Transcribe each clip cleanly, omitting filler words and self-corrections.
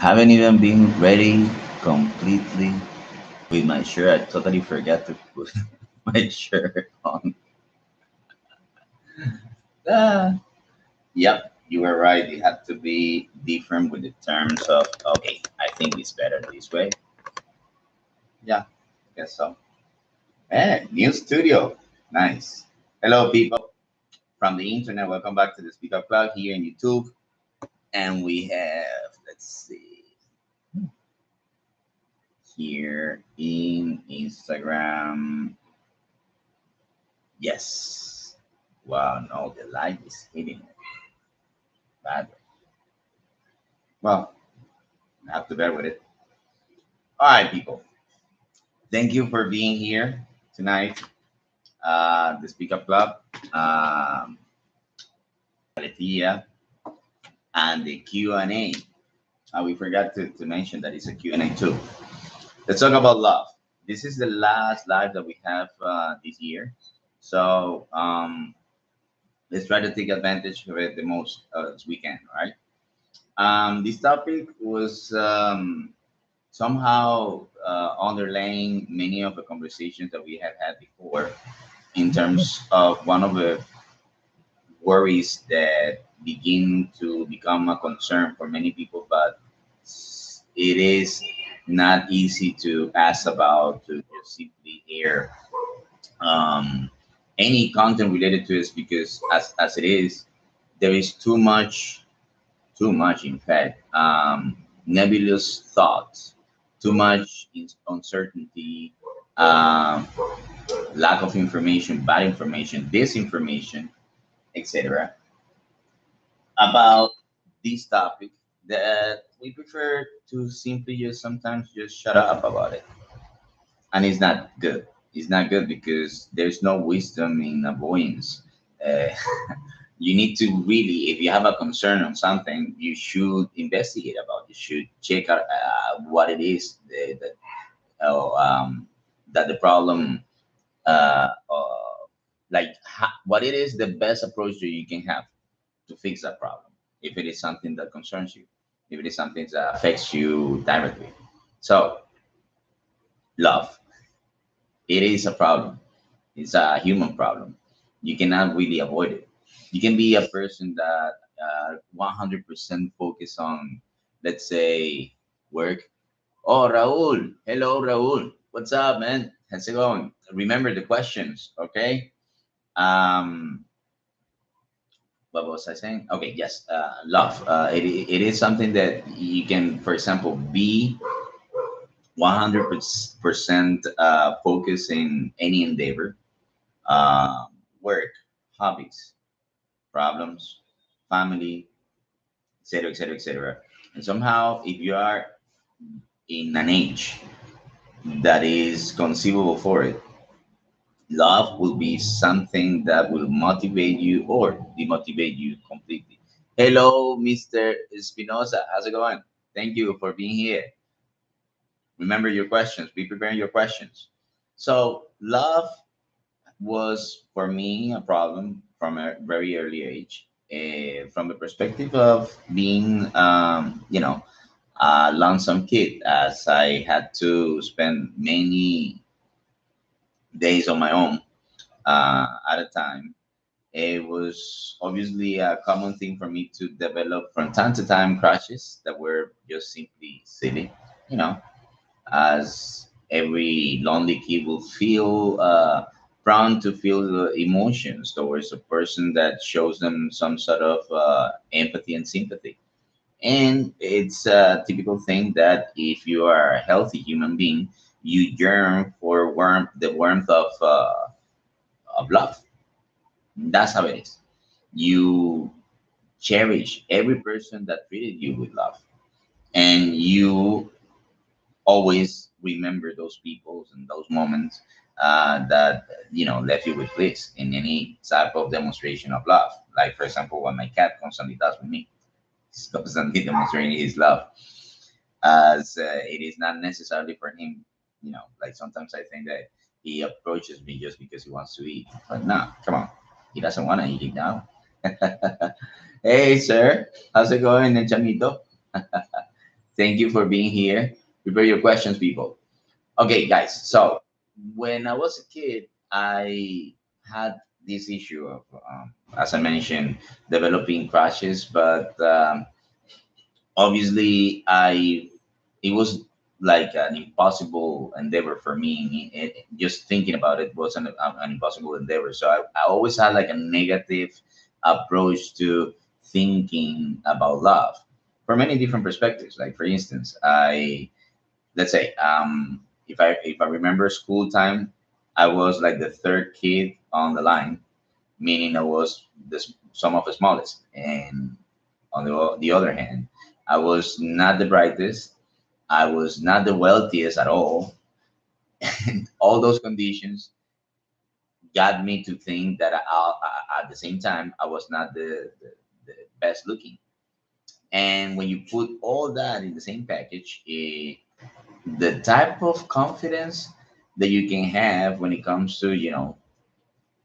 Haven't even been ready completely with my shirt. I totally forgot to put my shirt on. Ah, yep, you were right. You have to be different with the terms of, okay, I think it's better this way. Yeah, guess so. Hey, new studio. Nice. Hello, people from the internet. Welcome back to the Speak Up Club here in YouTube. And we have, let's see, here in Instagram. Yes. Wow, no, the light is hitting it bad. Well, I have to bear with it. All right, people. Thank you for being here tonight. The Speak Up Club, um, A-létheia, and the Q&A. We forgot to mention that it's a Q&A too. Let's talk about love. This is the last live that we have this year. So let's try to take advantage of it the most as we can, right? This topic was somehow underlying many of the conversations that we have had before in terms of one of the worries that begin to become a concern for many people, but it is not easy to ask about, to just simply air um, any content related to this, because as it is, there is too much, in fact, nebulous thoughts, too much uncertainty, um, lack of information, bad information, disinformation, etc., about this topic, that we prefer to simply just sometimes just shut up about it. And it's not good. It's not good because there's no wisdom in avoidance. Uh, you need to really, if you have a concern on something, you should investigate about. You should check out what it is uh, um, that the problem, what it is the best approach that you can have to fix that problem. If it is something that concerns you, if it is something that affects you directly. So, love, it is a problem. It's a human problem. You cannot really avoid it. You can be a person that 100% focus on, let's say, work. Oh, Raul. Hello, Raul. What's up, man? How's it going? Remember the questions, okay? Um, what was I saying? Okay, yes, love. It is something that you can, for example, be 100% focus in any endeavor, work, hobbies, problems, family, etc., etc., etc. And somehow, if you are in an age that is conceivable for it, love will be something that will motivate you or demotivate you completely. Hello, Mr. Espinosa. How's it going? Thank you for being here. Remember your questions. Be preparing your questions. So, love was for me a problem from a very early age, from the perspective of being, a lonesome kid, as I had to spend many days on my own at a time. It was obviously a common thing for me to develop from time to time crushes that were just simply silly, you know, as every lonely kid will feel prone to feel emotions towards a person that shows them some sort of empathy and sympathy. And it's a typical thing that if you are a healthy human being, you yearn for the warmth of love. That's how it is. You cherish every person that treated you with love, and you always remember those people and those moments that left you with bliss in any type of demonstration of love. Like, for example, what my cat constantly does with me, he's constantly demonstrating his love, as it is not necessarily for him. Like sometimes I think that he approaches me just because he wants to eat, but no, come on, he doesn't want to eat it now. Hey, sir, how's it going, Chamito? Thank you for being here. Prepare your questions, people. Okay, guys. So when I was a kid, I had this issue of, as I mentioned, developing crushes, but obviously I it was like an impossible endeavor for me. Just thinking about it was an impossible endeavor. So I always had like a negative approach to thinking about love from many different perspectives. Like for instance, I let's say if I remember school time, I was like the third kid on the line, meaning I was some of the smallest. And on the other hand, I was not the brightest. I was not the wealthiest at all. And all those conditions got me to think that at the same time, I was not the best looking. And when you put all that in the same package, the type of confidence that you can have when it comes to,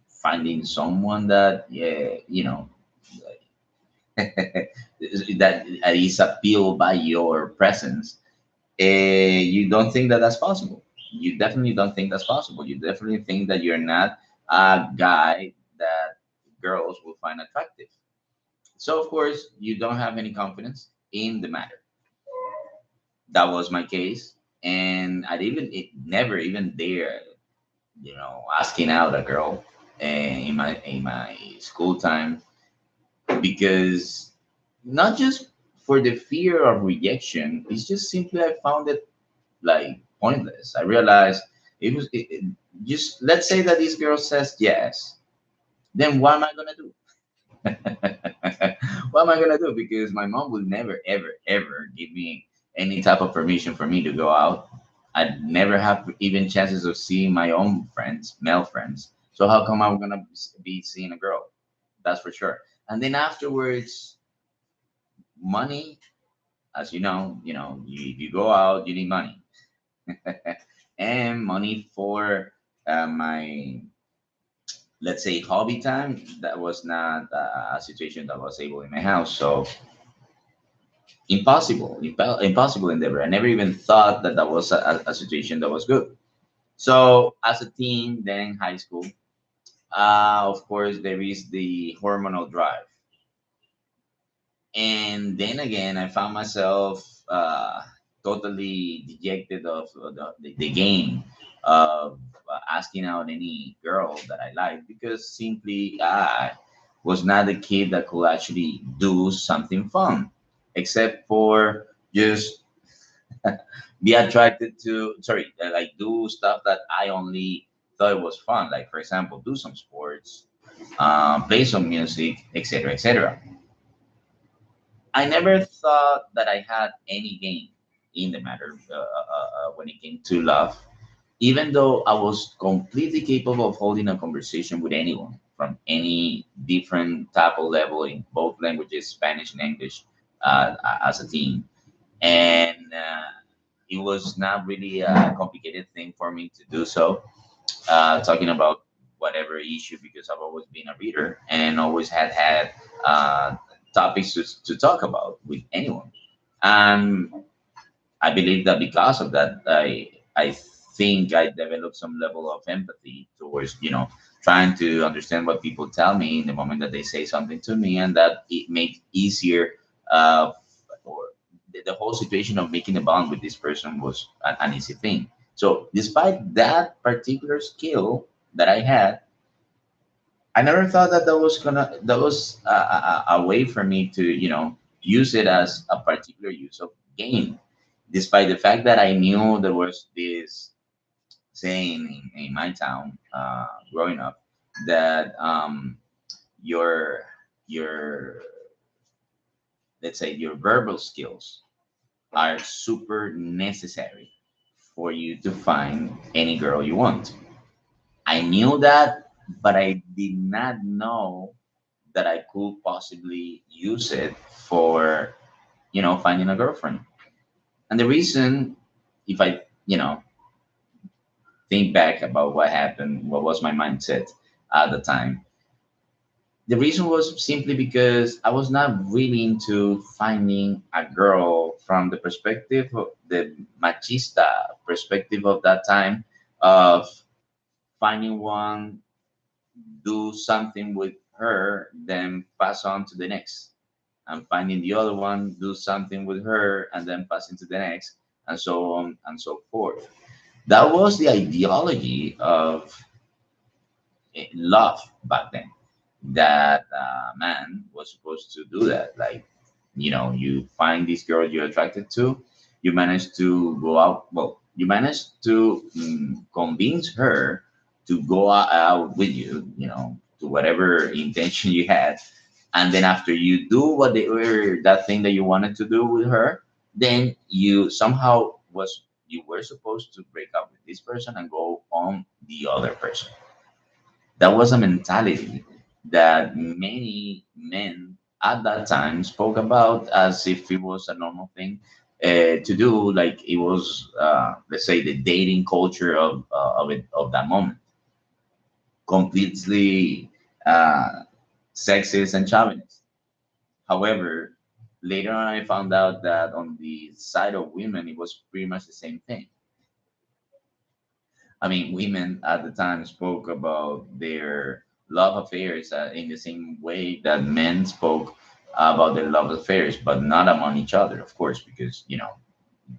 finding someone that, yeah, that is appealed by your presence, you don't think that that's possible. You definitely don't think that's possible. You definitely think that you're not a guy that girls will find attractive. So of course you don't have any confidence in the matter. That was my case, and never even dare, asking out a girl in my school time, because not just for the fear of rejection. It's just simply I found it like pointless. I realized just let's say that this girl says yes, then what am I gonna do? What am I gonna do? Because my mom would never, ever, ever give me any type of permission for me to go out. I'd never have even chances of seeing my own friends, male friends. So how come I'm gonna be seeing a girl? That's for sure. And then afterwards, money, as you go out, you need money. And money for my, let's say, hobby time. That was not a situation that was able in my house. So impossible endeavor. I never even thought that that was a situation that was good. So as a teen, then in high school, of course, there is the hormonal drive. And then again, I found myself totally dejected of the game of asking out any girl that I liked, because simply I was not a kid that could actually do something fun, except for just be attracted to, sorry, like do stuff that I only thought it was fun. Like, for example, do some sports, play some music, etc., etc. I never thought that I had any game in the matter when it came to love, even though I was completely capable of holding a conversation with anyone from any different type of level in both languages, Spanish and English, as a teen. And it was not really a complicated thing for me to do so, talking about whatever issue, because I've always been a reader and always had topics to talk about with anyone. Um, I believe that because of that, I think I developed some level of empathy towards, trying to understand what people tell me in the moment that they say something to me, and that it made easier, or the whole situation of making a bond with this person was an easy thing. So despite that particular skill that I had, I never thought that that was a way for me to, use it as a particular use of game, despite the fact that I knew there was this saying in my town, growing up, that your your let's say your verbal skills are super necessary for you to find any girl you want. I knew that, but I did not know that I could possibly use it for, finding a girlfriend. And the reason, if I, think back about what happened, what was my mindset at the time, The reason was simply because I was not really into finding a girl from the perspective of the machista perspective of that time, of finding one, do something with her, then pass on to the next. And finding the other one, do something with her, and then passing to the next, and so on and so forth. That was the ideology of love back then. That man was supposed to do that. Like, you find this girl you're attracted to, you manage to go out. Well, you manage to convince her to go out with you. To whatever intention you had, and then after you do what they were that thing that you wanted to do with her, then you were supposed to break up with this person and go on the other person. That was a mentality that many men at that time spoke about as if it was a normal thing to do, like it was, let's say, the dating culture of that moment. Completely sexist and chauvinist. However, later on, I found out that on the side of women, it was pretty much the same thing. I mean, women at the time spoke about their love affairs in the same way that men spoke about their love affairs, but not among each other, of course, because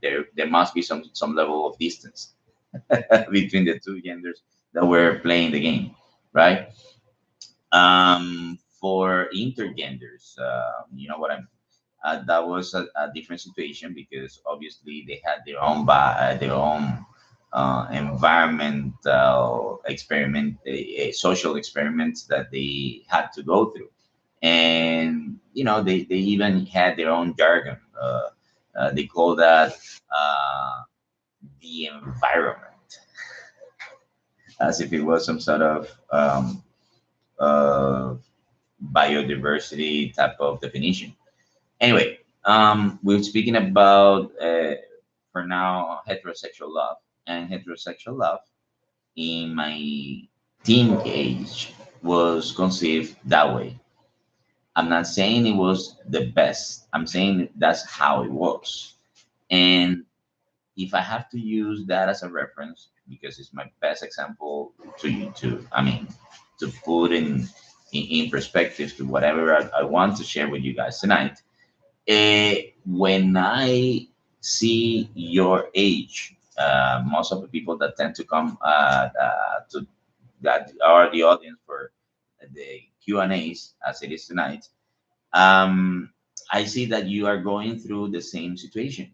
there must be some level of distance between the two genders that were playing the game, right? For intergenders, that was a different situation because obviously they had their own environmental experiment, social experiments that they had to go through, and they even had their own jargon. They call that the environment, as if it was some sort of uh, biodiversity type of definition. Anyway, we're speaking about for now heterosexual love, and heterosexual love in my teen age was conceived that way. I'm not saying it was the best. I'm saying that's how it was. And if I have to use that as a reference, because it's my best example I mean, to put in perspective to whatever I want to share with you guys tonight. When I see your age, most of the people that tend to come to that are the audience for the Q&As as it is tonight, I see that you are going through the same situation,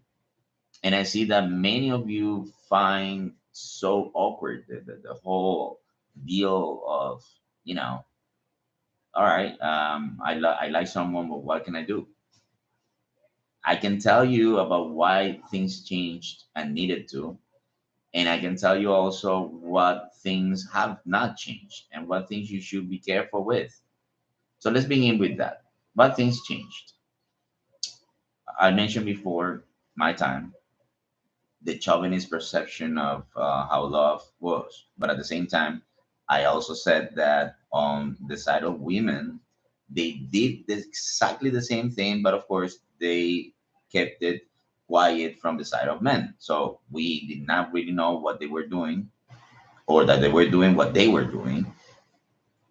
and I see that many of you find so awkward the whole deal of, you know, all right, I like someone, but what can I do? I can tell you about why things changed and needed to, and I can tell you also what things have not changed and what things you should be careful with. So let's begin with that. What things changed? I mentioned before my time, the chauvinist perception of how love was. But at the same time, I also said that on the side of women, they did exactly the same thing, but of course, they kept it quiet from the side of men. So we did not really know what they were doing, or that they were doing what they were doing,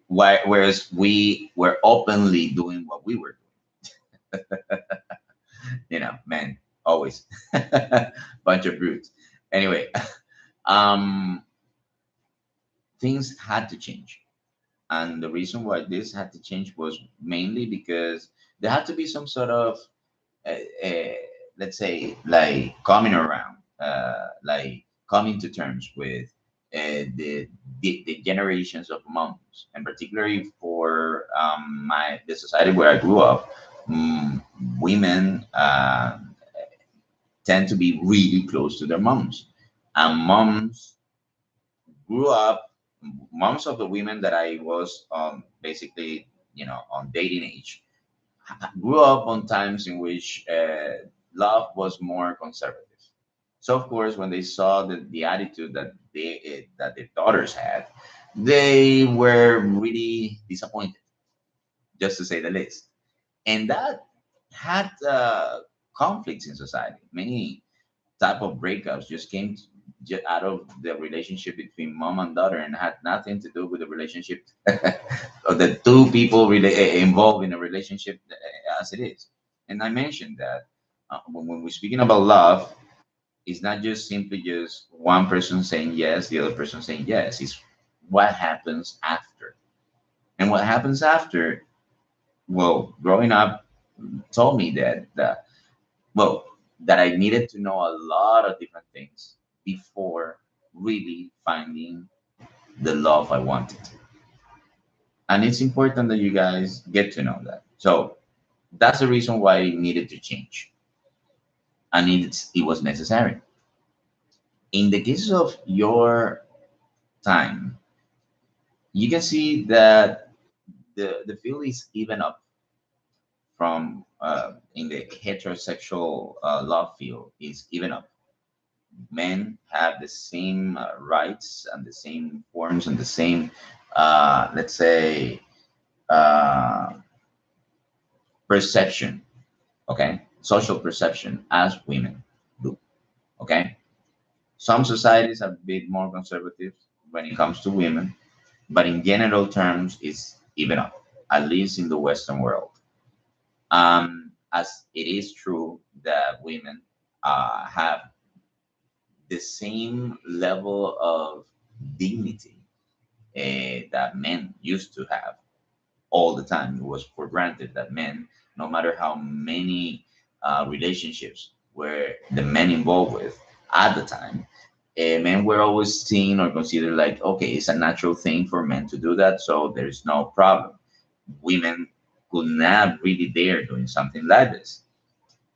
whereas we were openly doing what we were doing. Men always bunch of brutes. Anyway, um, things had to change. And the reason why this had to change was mainly because there had to be some sort of, uh, uh, let's say, like coming around, like coming to terms with the generations of moms, and particularly for the society where I grew up. mm, Women tend to be really close to their moms, and grew up moms of the women that I was basically, on dating age, grew up on times in which love was more conservative. So of course, when they saw the attitude that their daughters had, they were really disappointed. just to say the least. And that had conflicts in society. Many type of breakups just came out of the relationship between mom and daughter and had nothing to do with the relationship of the two people really involved in a relationship as it is. And I mentioned that when we're speaking about love, it's not just simply just one person saying yes, the other person saying yes. It's what happens after. And what happens after, well, growing up told me that well, that I needed to know a lot of different things before really finding the love I wanted. And it's important that you guys get to know that. So that's the reason why it needed to change. And it was necessary. In the case of your time, you can see that the field is even up from in the heterosexual love field is even up. Men have the same rights and the same forms and the same, let's say, uh, perception, okay, social perception as women do, okay. Some societies are a bit more conservative when it comes to women, but in general terms, it's even up, at least in the Western world. As it is true that women have the same level of dignity that men used to have all the time. It was for granted that men, no matter how many relationships were the men involved with at the time, men were always seen or considered like, okay, it's a natural thing for men to do that, so there's no problem. Women could not really dare doing something like this.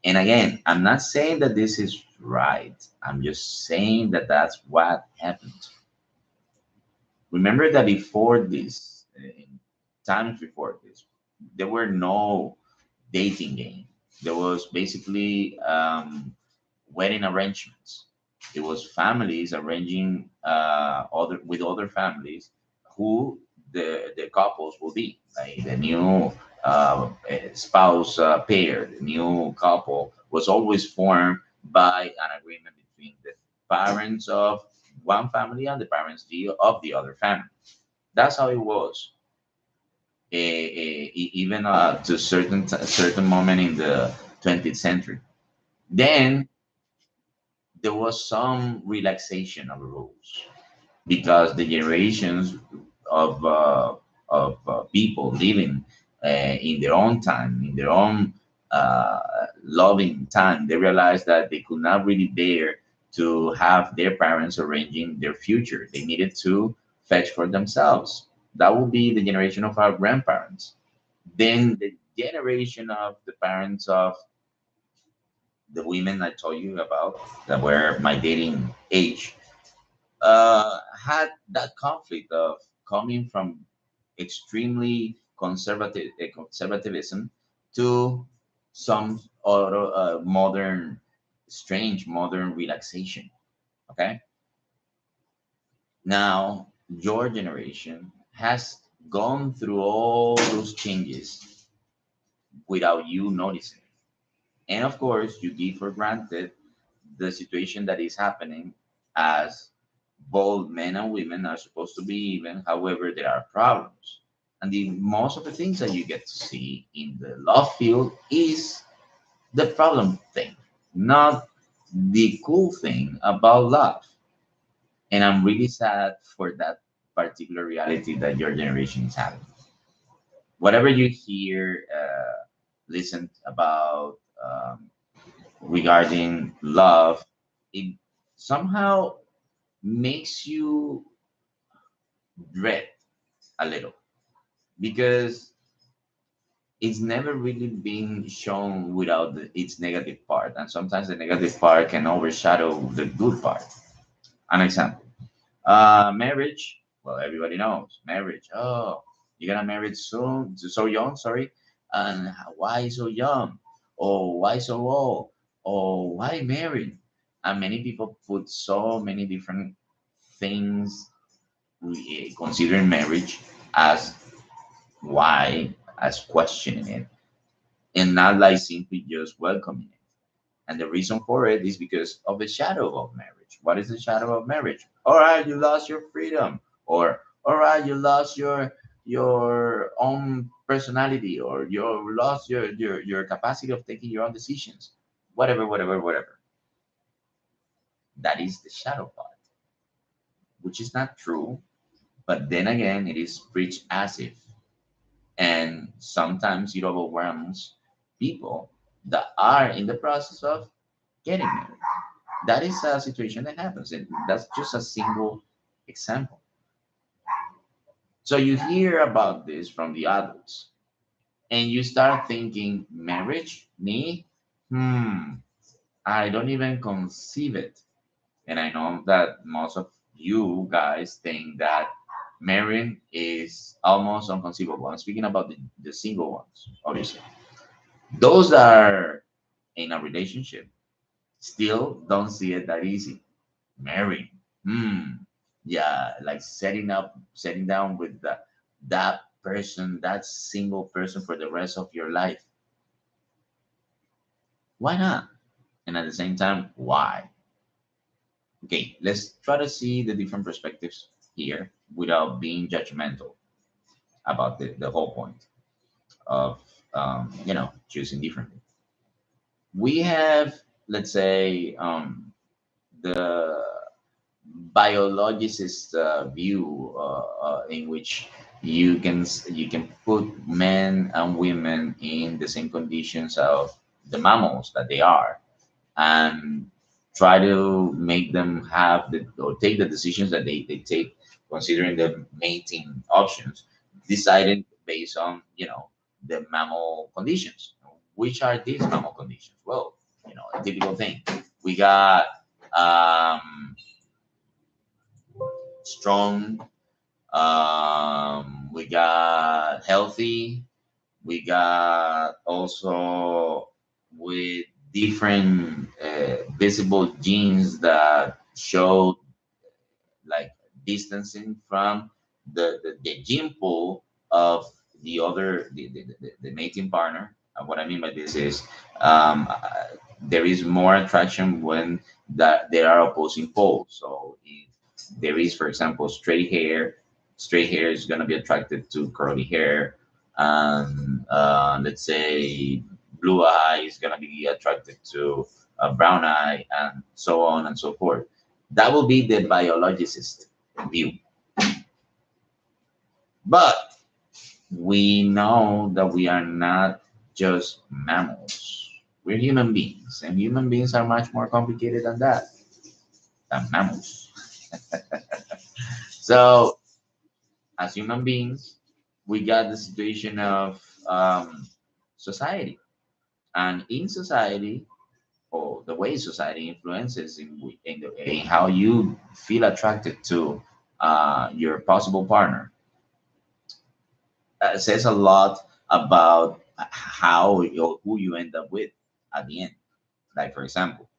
And again, I'm not saying that this is right. I'm just saying that that's what happened. Remember that before this, in times before this, there were no dating game. There was basically wedding arrangements. It was families arranging other with other families who the couples will be, like the new spouse pair. The new couple was always formed by an agreement between the parents of one family and the parents of the other family. That's how it was. Even to certain moment in the 20th century. Then there was some relaxation of the rules because the generations of people living in their own time, in their own loving time, they realized that they could not really bear to have their parents arranging their future. They needed to fetch for themselves. That would be the generation of our grandparents. Then the generation of the parents of the women I told you about that were my dating age had that conflict of coming from extremely conservatism to some other modern, strange modern relaxation. Okay, now your generation has gone through all those changes without you noticing. And of course, you give for granted the situation that is happening as both men and women are supposed to be even. However, there are problems. And the most of the things that you get to see in the love field is the problem thing, not the cool thing about love. And I'm really sad for that particular reality that your generation is having. Whatever you hear, listen about regarding love, it somehow makes you dread a little because it's never really been shown without its negative part, and sometimes the negative part can overshadow the good part. An example: marriage. Well, everybody knows marriage. Oh, you're gonna marry soon, so young. Sorry, and why so young? Or why so old? Or why married? And many people put so many different things considering marriage as why as questioning it and not like simply just welcoming it. And the reason for it is because of the shadow of marriage. What is the shadow of marriage? All right, you lost your freedom, or all right, you lost your own personality, or you lost your capacity of taking your own decisions. Whatever, whatever, whatever. That is the shadow part, which is not true. But then again, it is preached as if, and sometimes it overwhelms people that are in the process of getting married. That is a situation that happens, and that's just a single example. So you hear about this from the adults, and you start thinking, marriage, me, I don't even conceive it. And I know that most of you guys think that marrying is almost unconceivable. I'm speaking about the single ones, obviously. Those that are in a relationship still don't see it that easy. Marrying, yeah, like setting down with that person, that single person for the rest of your life. Why not? And at the same time, why? Okay, let's try to see the different perspectives here without being judgmental about the whole point of choosing differently. We have, let's say, the biologist view in which you can put men and women in the same conditions of the mammals that they are, and try to make them have the or take the decisions that they take, considering the mating options, decided based on the mammal conditions. Which are these mammal conditions? Well, a typical thing. We got strong, we got healthy, we got also with different visible genes that show like distancing from the gene pool of the mating partner. And what I mean by this is there is more attraction when that there are opposing poles. So if there is, for example, straight hair is going to be attracted to curly hair, and let's say blue eye is going to be attracted to brown eye, and so on and so forth. That will be the biologist view. But we know that we are not just mammals. We're human beings, and human beings are much more complicated than mammals. So, as human beings, we got the situation of society, and in society, or the way society influences in how you feel attracted to your possible partner, says a lot about how or who you end up with at the end. Like, for example,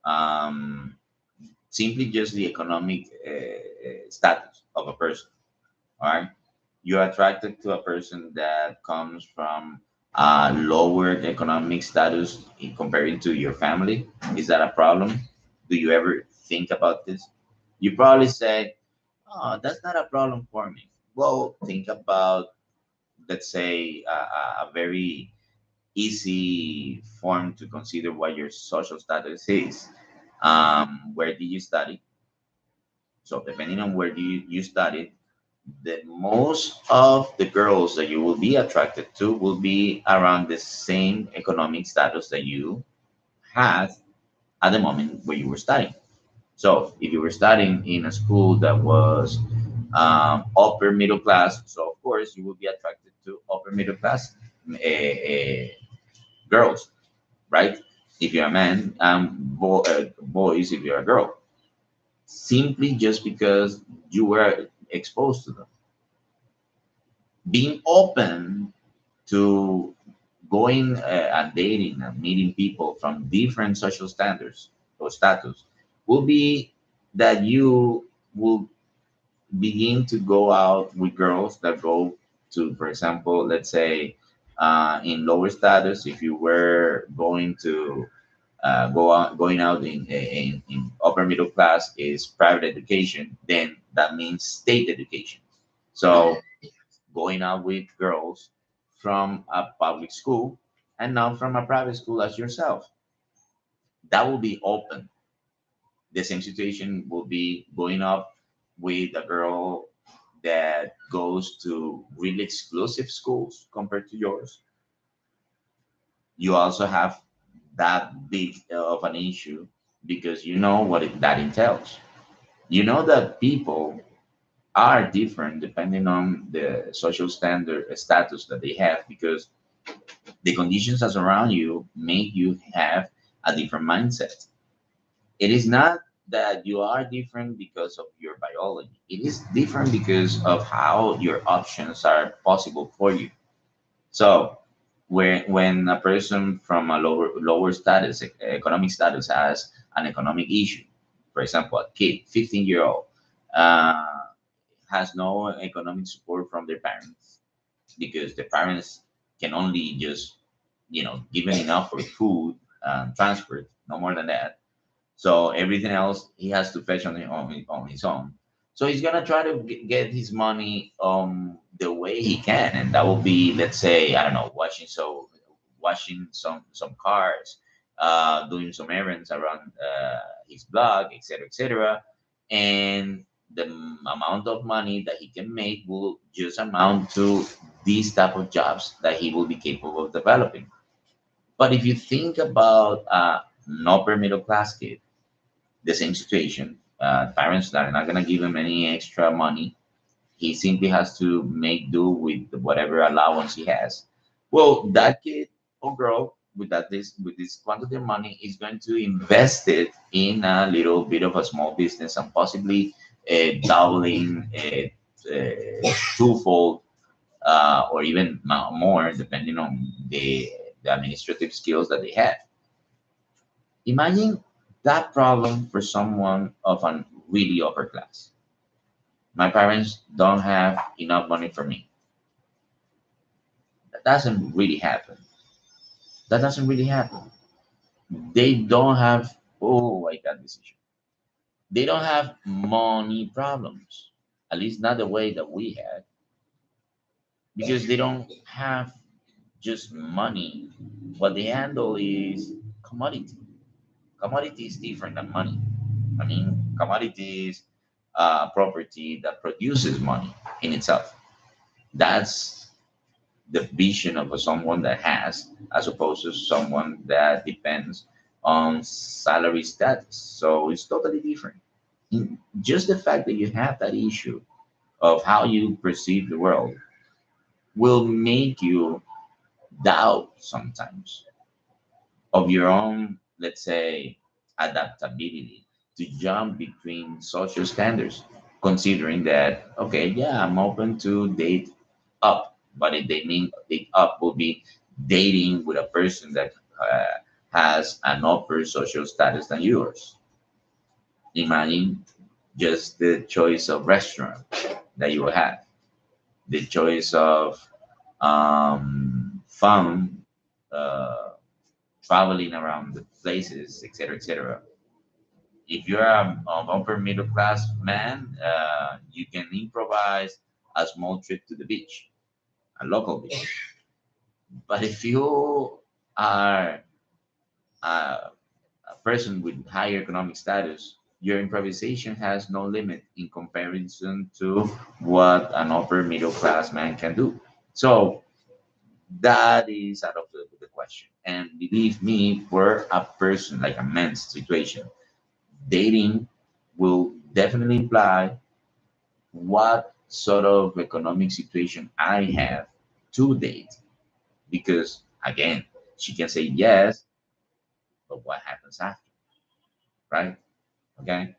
um, simply just the economic status of a person. All right, you're attracted to a person that comes from lower economic status in comparing to your family. Is that a problem? Do you ever think about this? You probably say, "Oh, that's not a problem for me." Well, think about, let's say, a very easy form to consider what your social status is. Where did you study? So depending on where you studied, the most of the girls that you will be attracted to will be around the same economic status that you had at the moment where you were studying. So if you were studying in a school that was upper middle class, so of course you will be attracted to upper middle class girls, right? If you're a man, and boys if you're a girl, simply just because you were exposed to them. Being open to going and dating and meeting people from different social standards or status will be that you will begin to go out with girls that go to, for example, let's say In lower status, if you were going to going out in upper middle class is private education, then that means state education. So going out with girls from a public school and now from a private school as yourself, that will be open. The same situation will be going up with a girl that goes to really exclusive schools compared to yours. You also have that big of an issue because you know what that entails. You know that people are different depending on the social standard status that they have because the conditions that surround you make you have a different mindset. It is not that you are different because of your biology. It is different because of how your options are possible for you. So when a person from a lower status, economic status, has an economic issue, for example, a kid, 15-year old, uh, has no economic support from their parents because the parents can only just give them enough for food and transport, no more than that. So everything else he has to fetch on his own. So he's gonna try to get his money the way he can, and that will be, let's say, I don't know, washing some cars, doing some errands around his block, etc., etc. And the amount of money that he can make will just amount to these type of jobs that he will be capable of developing. But if you think about an upper middle class kid, the same situation. Parents are not gonna give him any extra money. He simply has to make do with whatever allowance he has. Well, that kid or girl with this quantity of money is going to invest it in a little bit of a small business and possibly doubling it twofold or even more depending on the administrative skills that they have. Imagine that problem for someone of a really upper class. My parents don't have enough money for me. That doesn't really happen. That doesn't really happen. They don't have, oh, I got this issue. They don't have money problems, at least not the way that we had, because they don't have just money. What they handle is commodity. Commodity is different than money. I mean, commodity is property that produces money in itself. That's the vision of someone that has, as opposed to someone that depends on salary status. So it's totally different. Just the fact that you have that issue of how you perceive the world will make you doubt sometimes of your own, let's say, adaptability to jump between social standards, considering that, okay, yeah, I'm open to date up, but if they mean date up will be dating with a person that has an upper social status than yours. Imagine just the choice of restaurant that you will have, the choice of fun, uh, traveling around the places, etc., etc. If you're a upper middle class man, you can improvise a small trip to the beach, a local beach. But if you are a person with higher economic status, your improvisation has no limit in comparison to what an upper middle class man can do. So that is out of the question. And believe me, for a person like a man's situation, dating will definitely imply what sort of economic situation I have to date. Because again, she can say yes, but what happens after, right? Okay,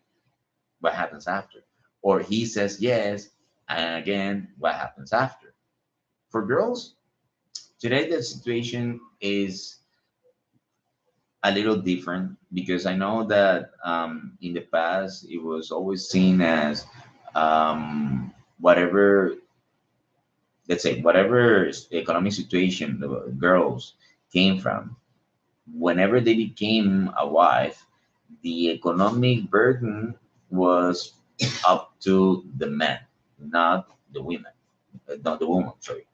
what happens after? Or he says yes, and again, what happens after? For girls, today the situation is a little different because I know that in the past it was always seen as whatever let's say whatever economic situation the girls came from, whenever they became a wife, the economic burden was up to the man, not the women, not the woman. Sorry.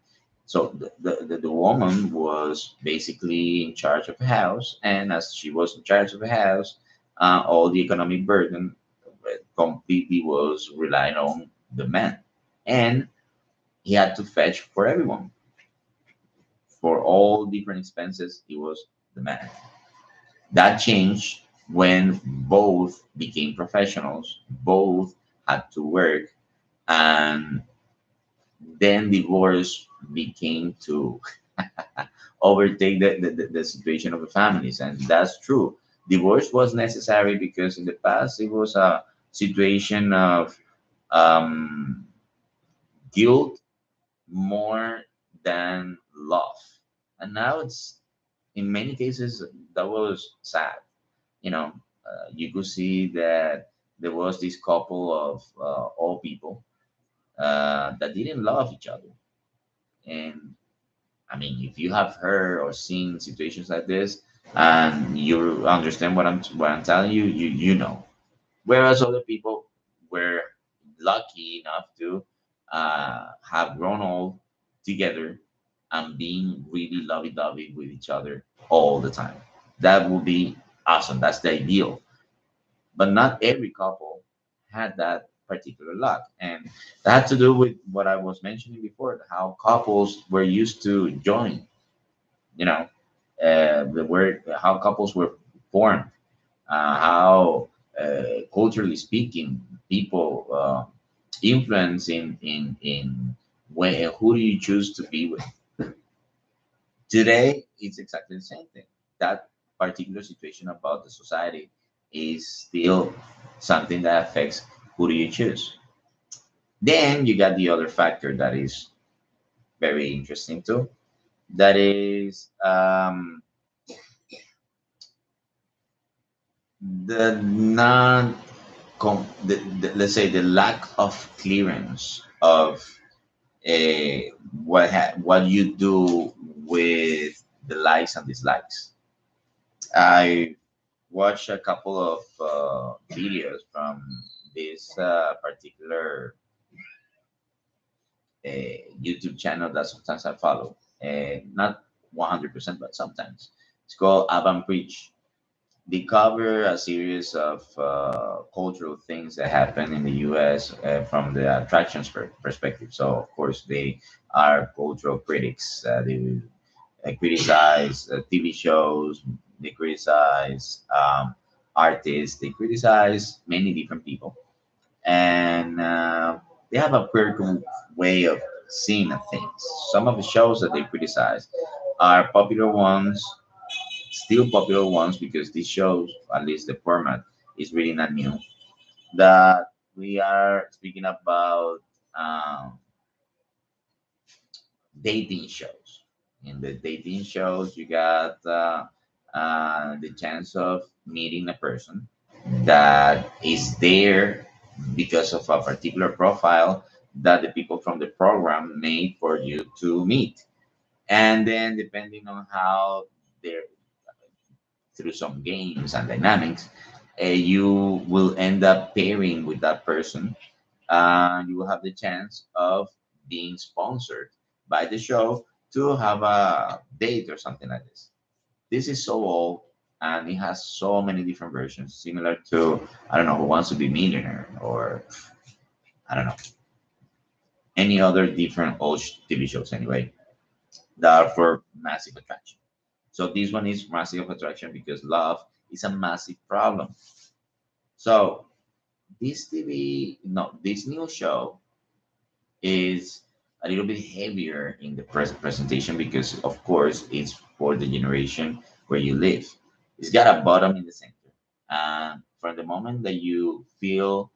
So the woman was basically in charge of the house, and as she was in charge of the house, all the economic burden completely was relying on the man, and he had to fetch for everyone for all different expenses. It was the man. That changed when both became professionals, both had to work, and then divorce became to overtake the situation of the families. And that's true. Divorce was necessary because in the past it was a situation of um, guilt more than love. And now it's, in many cases, that was sad. You know, you could see that there was this couple of old people that didn't love each other. And I mean, if you have heard or seen situations like this, and you understand what I'm telling you, you know. Whereas other people were lucky enough to have grown old together and being really lovey-dovey with each other all the time. That would be awesome. That's the ideal. But not every couple had that particular luck, and that had to do with what I was mentioning before, how couples were used to join. You know, the word how couples were formed, how culturally speaking, people influence in when who do you choose to be with. Today, it's exactly the same thing. That particular situation about the society is still something that affects who do you choose. Then you got the other factor that is very interesting too. That is the non let's say the lack of clearance of what you do with the likes and dislikes. I watched a couple of videos from this particular YouTube channel that sometimes I follow. Not 100%, but sometimes. It's called Avant Preach. They cover a series of cultural things that happen in the U.S. From the attractions perspective. So, of course, they are cultural critics. They will criticize TV shows. They criticize artists. They criticize many different people, and they have a critical way of seeing things. Some of the shows that they criticize are popular ones, still popular ones, because these shows, at least the format, is really not new. That we are speaking about dating shows. In the dating shows, you got the chance of meeting a person that is there because of a particular profile that the people from the program made for you to meet. And then, depending on how they're through some games and dynamics, you will end up pairing with that person. You will have the chance of being sponsored by the show to have a date or something like this. This is so old, and it has so many different versions, similar to, I don't know, Who Wants to Be Millionaire, or I don't know, any other different old TV shows anyway, that are for massive attraction. So this one is massive attraction because love is a massive problem. So this TV, no, this new show is a little bit heavier in the presentation because, of course, it's for the generation where you live. It's got a bottom in the center. And from the moment that you feel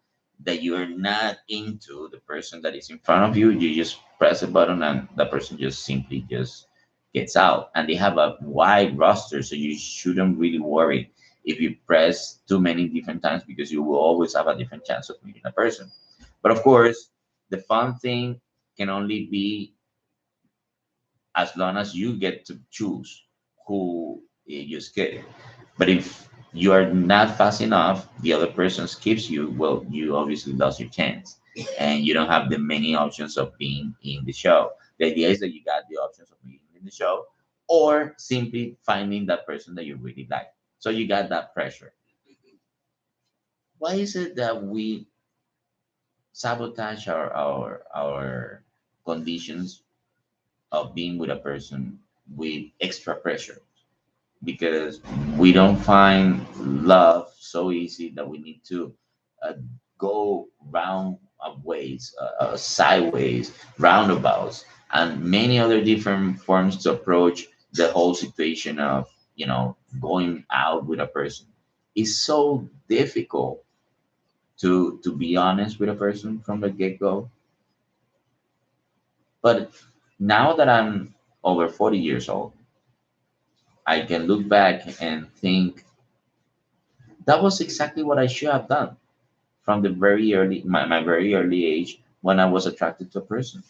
that you are not into the person that is in front of you, you just press a button and the person just simply just gets out. And they have a wide roster, so you shouldn't really worry if you press too many different times because you will always have a different chance of meeting a person. But of course, the fun thing can only be as long as you get to choose who you skip. But if you are not fast enough, the other person skips you, well, you obviously lost your chance. And you don't have the many options of being in the show. The idea is that you got the options of being in the show or simply finding that person that you really like. So you got that pressure. Why is it that we sabotage our conditions of being with a person with extra pressure? Because we don't find love so easy that we need to uh, go round ways, sideways, roundabouts, and many other different forms to approach the whole situation of going out with a person. It's so difficult to be honest with a person from the get-go. But now that I'm over 40 years old, I can look back and think that was exactly what I should have done from the very early my very early age when I was attracted to a person.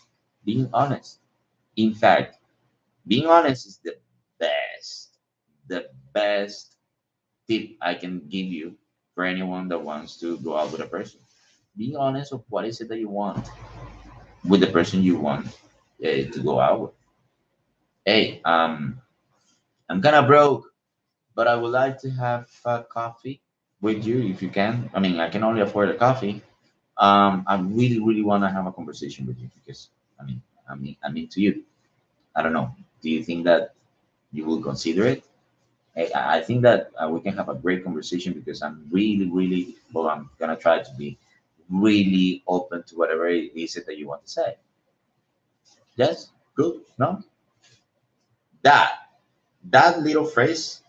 Being honest. In fact, being honest is the best tip I can give you for anyone that wants to go out with a person. Being honest of what is it that you want with the person you want to go out with. Hey, I'm kind of broke, but I would like to have coffee with you if you can. I mean, I can only afford a coffee. I really, really want to have a conversation with you because I'm into you. I don't know. Do you think that you will consider it? I think that we can have a great conversation because I'm really, really, well, I'm gonna try to be really open to whatever it is that you want to say. Yes, good. No, that that little phrase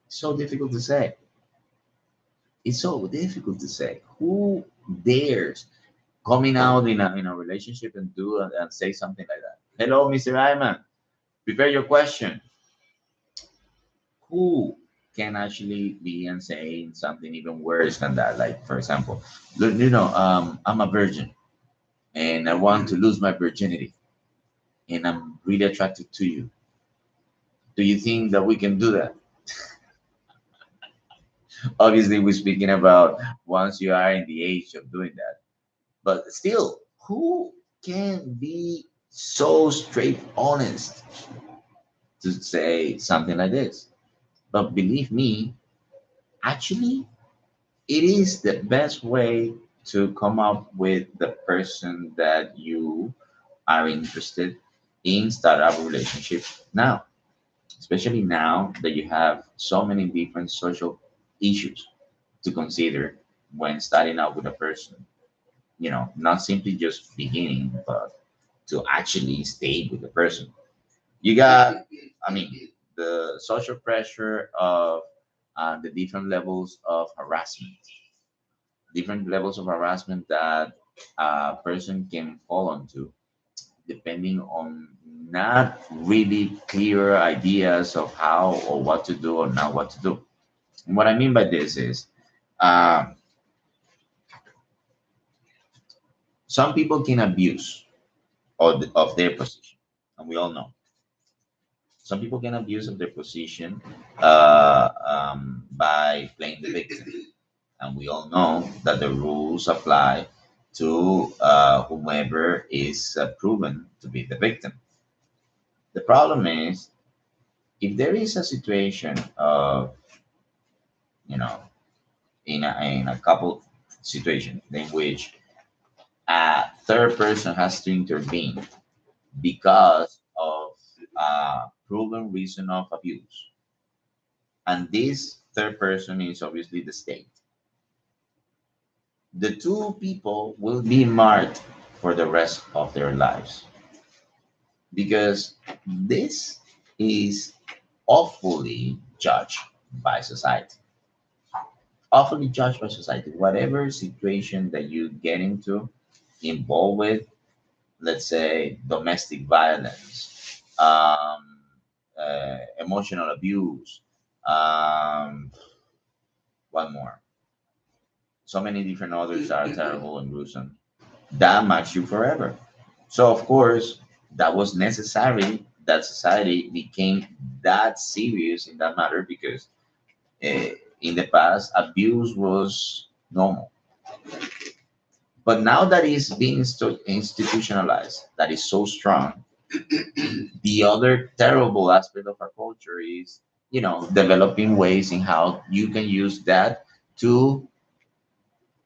so difficult to say. It's so difficult to say. Who dares coming out in a relationship and do and say something like that? Hello, Mr. Iman. Prepare your question. Who can actually be and saying something even worse than that? Like, for example, look, I'm a virgin and I want to lose my virginity and I'm really attracted to you. Do you think that we can do that? Obviously, we're speaking about once you are in the age of doing that. But still, who can be so straight honest to say something like this? But believe me, actually, it is the best way to come up with the person that you are interested in start a relationship now, especially now that you have so many different social issues to consider when starting out with a person. Not simply just beginning, but to actually stay with the person. You got, I mean, the social pressure of the different levels of harassment that a person can fall onto, depending on not really clear ideas of how or what to do or not what to do. And what I mean by this is, uh, some people can abuse of their position, and we all know some people can abuse of their position by playing the victim. And we all know that the rules apply to whomever is proven to be the victim. The problem is if there is a situation of, you know, in a couple situation in which a third person has to intervene because of a proven reason of abuse, and this third person is obviously the state, the two people will be marked for the rest of their lives because this is awfully judged by society. Awfully judged by society. Whatever situation that you get into, involved with, let's say domestic violence, emotional abuse, um, one more. So many different others are terrible and gruesome. That marks you forever. So, of course, That was necessary. That society became that serious in that matter because uh, in the past abuse was normal. But now that is being institutionalized, that is so strong. The other terrible aspect of our culture is, developing ways in how you can use that to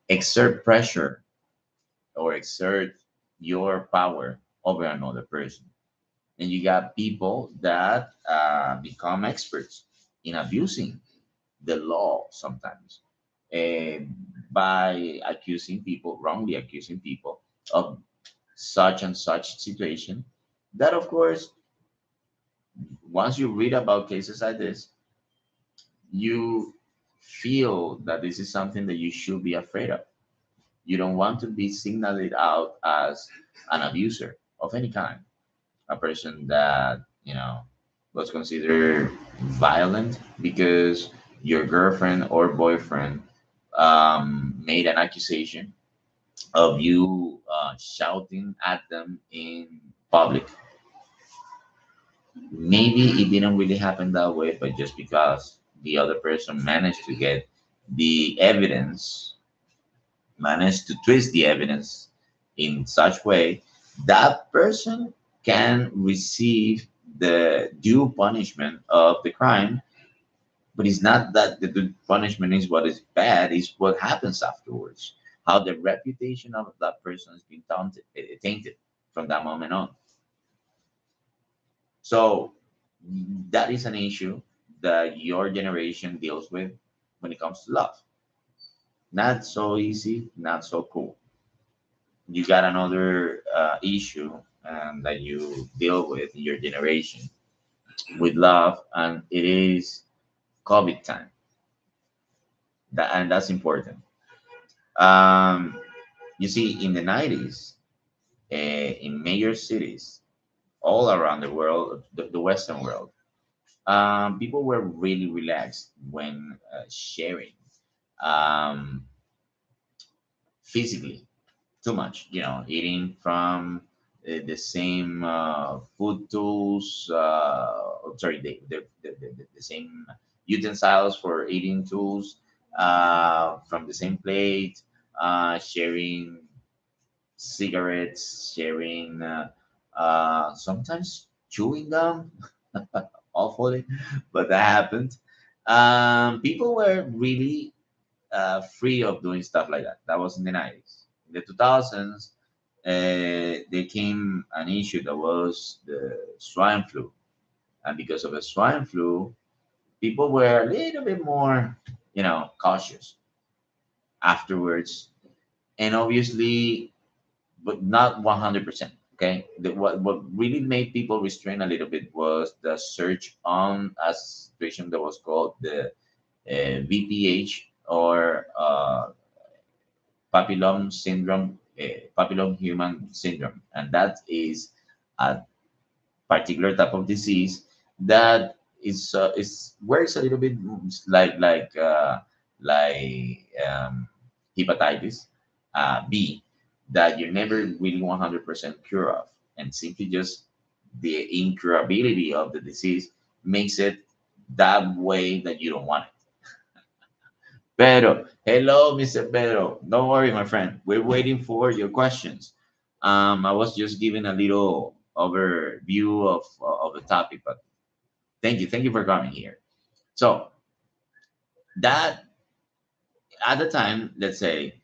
exert pressure or exert your power over another person. And you got people that become experts in abusing the law sometimes, and by accusing people, wrongly accusing people of such and such situation. That, of course, once you read about cases like this, you feel that this is something that you should be afraid of. You don't want to be signaled out as an abuser of any kind, a person that, was considered violent because your girlfriend or boyfriend made an accusation of you shouting at them in public. Maybe it didn't really happen that way, but just because the other person managed to get the evidence, managed to twist the evidence in such way, that person can receive the due punishment of the crime. But it's not that the punishment is what is bad, it's what happens afterwards. How the reputation of that person has been tainted from that moment on. So that is an issue that your generation deals with when it comes to love. Not so easy, not so cool. You got another issue that you deal with in your generation with love, and it is COVID time. And that's important. Um, you see, in the 90s, in major cities all around the world, the Western world, people were really relaxed when sharing um, physically. Too much, eating from the same food tools. Sorry, the same utensils for eating tools, from the same plate, sharing cigarettes, sharing sometimes chewing gum, awfully, but that happened. People were really free of doing stuff like that. That was in the 90s. In the 2000s, there came an issue that was the swine flu. And because of the swine flu, people were a little bit more, cautious afterwards. And obviously, but not 100%. Okay. What really made people restrain a little bit was the search on a situation that was called the VPH, or papillom syndrome, papillom human syndrome, and that is a particular type of disease that is works a little bit like hepatitis B, that you're never really 100% cure of, and simply just the incurability of the disease makes it that way that you don't want it. Pedro, hello, Mr. Pedro. Don't worry, my friend. We're waiting for your questions. I was just giving a little overview of the topic, but thank you for coming here. So that at the time, let's say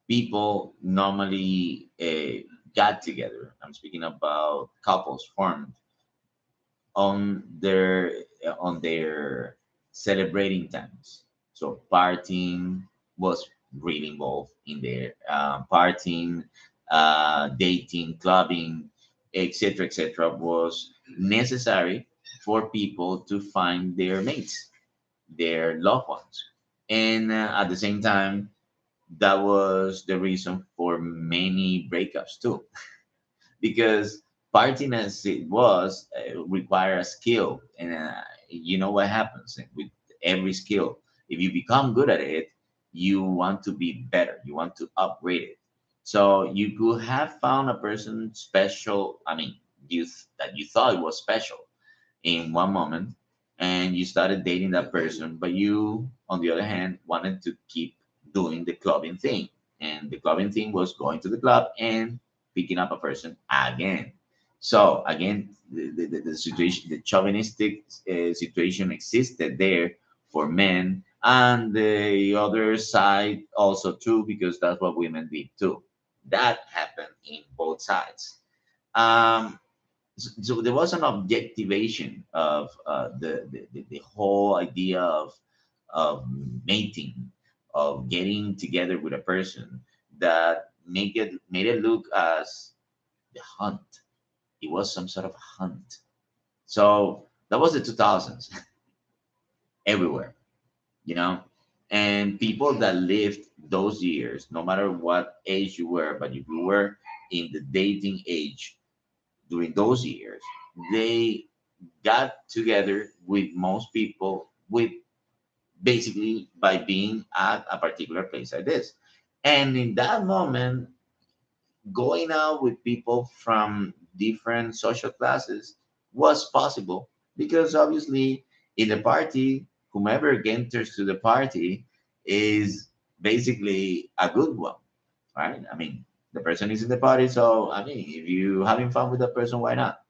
people normally got together. I'm speaking about couples formed on their celebrating times. So partying was really involved in there. Partying, dating, clubbing, etc., was necessary for people to find their mates, their loved ones, and at the same time, that was the reason for many breakups too, because partying as it was require a skill, and you know what happens with every skill. If you become good at it, you want to be better, you want to upgrade it. So you could have found a person special, I mean, that you thought it was special in one moment, and you started dating that person, but you, on the other hand, wanted to keep doing the clubbing thing. And the clubbing thing was going to the club and picking up a person again. So again, the situation, the chauvinistic situation existed there for men, and the other side also too, because that's what women did too. That happened in both sides. Um, so there was an objectivation of the whole idea of mating, of getting together with a person, that made it look as the hunt. It was some sort of hunt. So that was the 2000s everywhere, you know. And people that lived those years, no matter what age you were, but if you were in the dating age during those years, they got together with most people with basically by being at a particular place like this. And in that moment, going out with people from different social classes was possible, because obviously in the party, whomever enters to the party is basically a good one, right? I mean, the person is in the party, so I mean, if you having fun with that person, why not?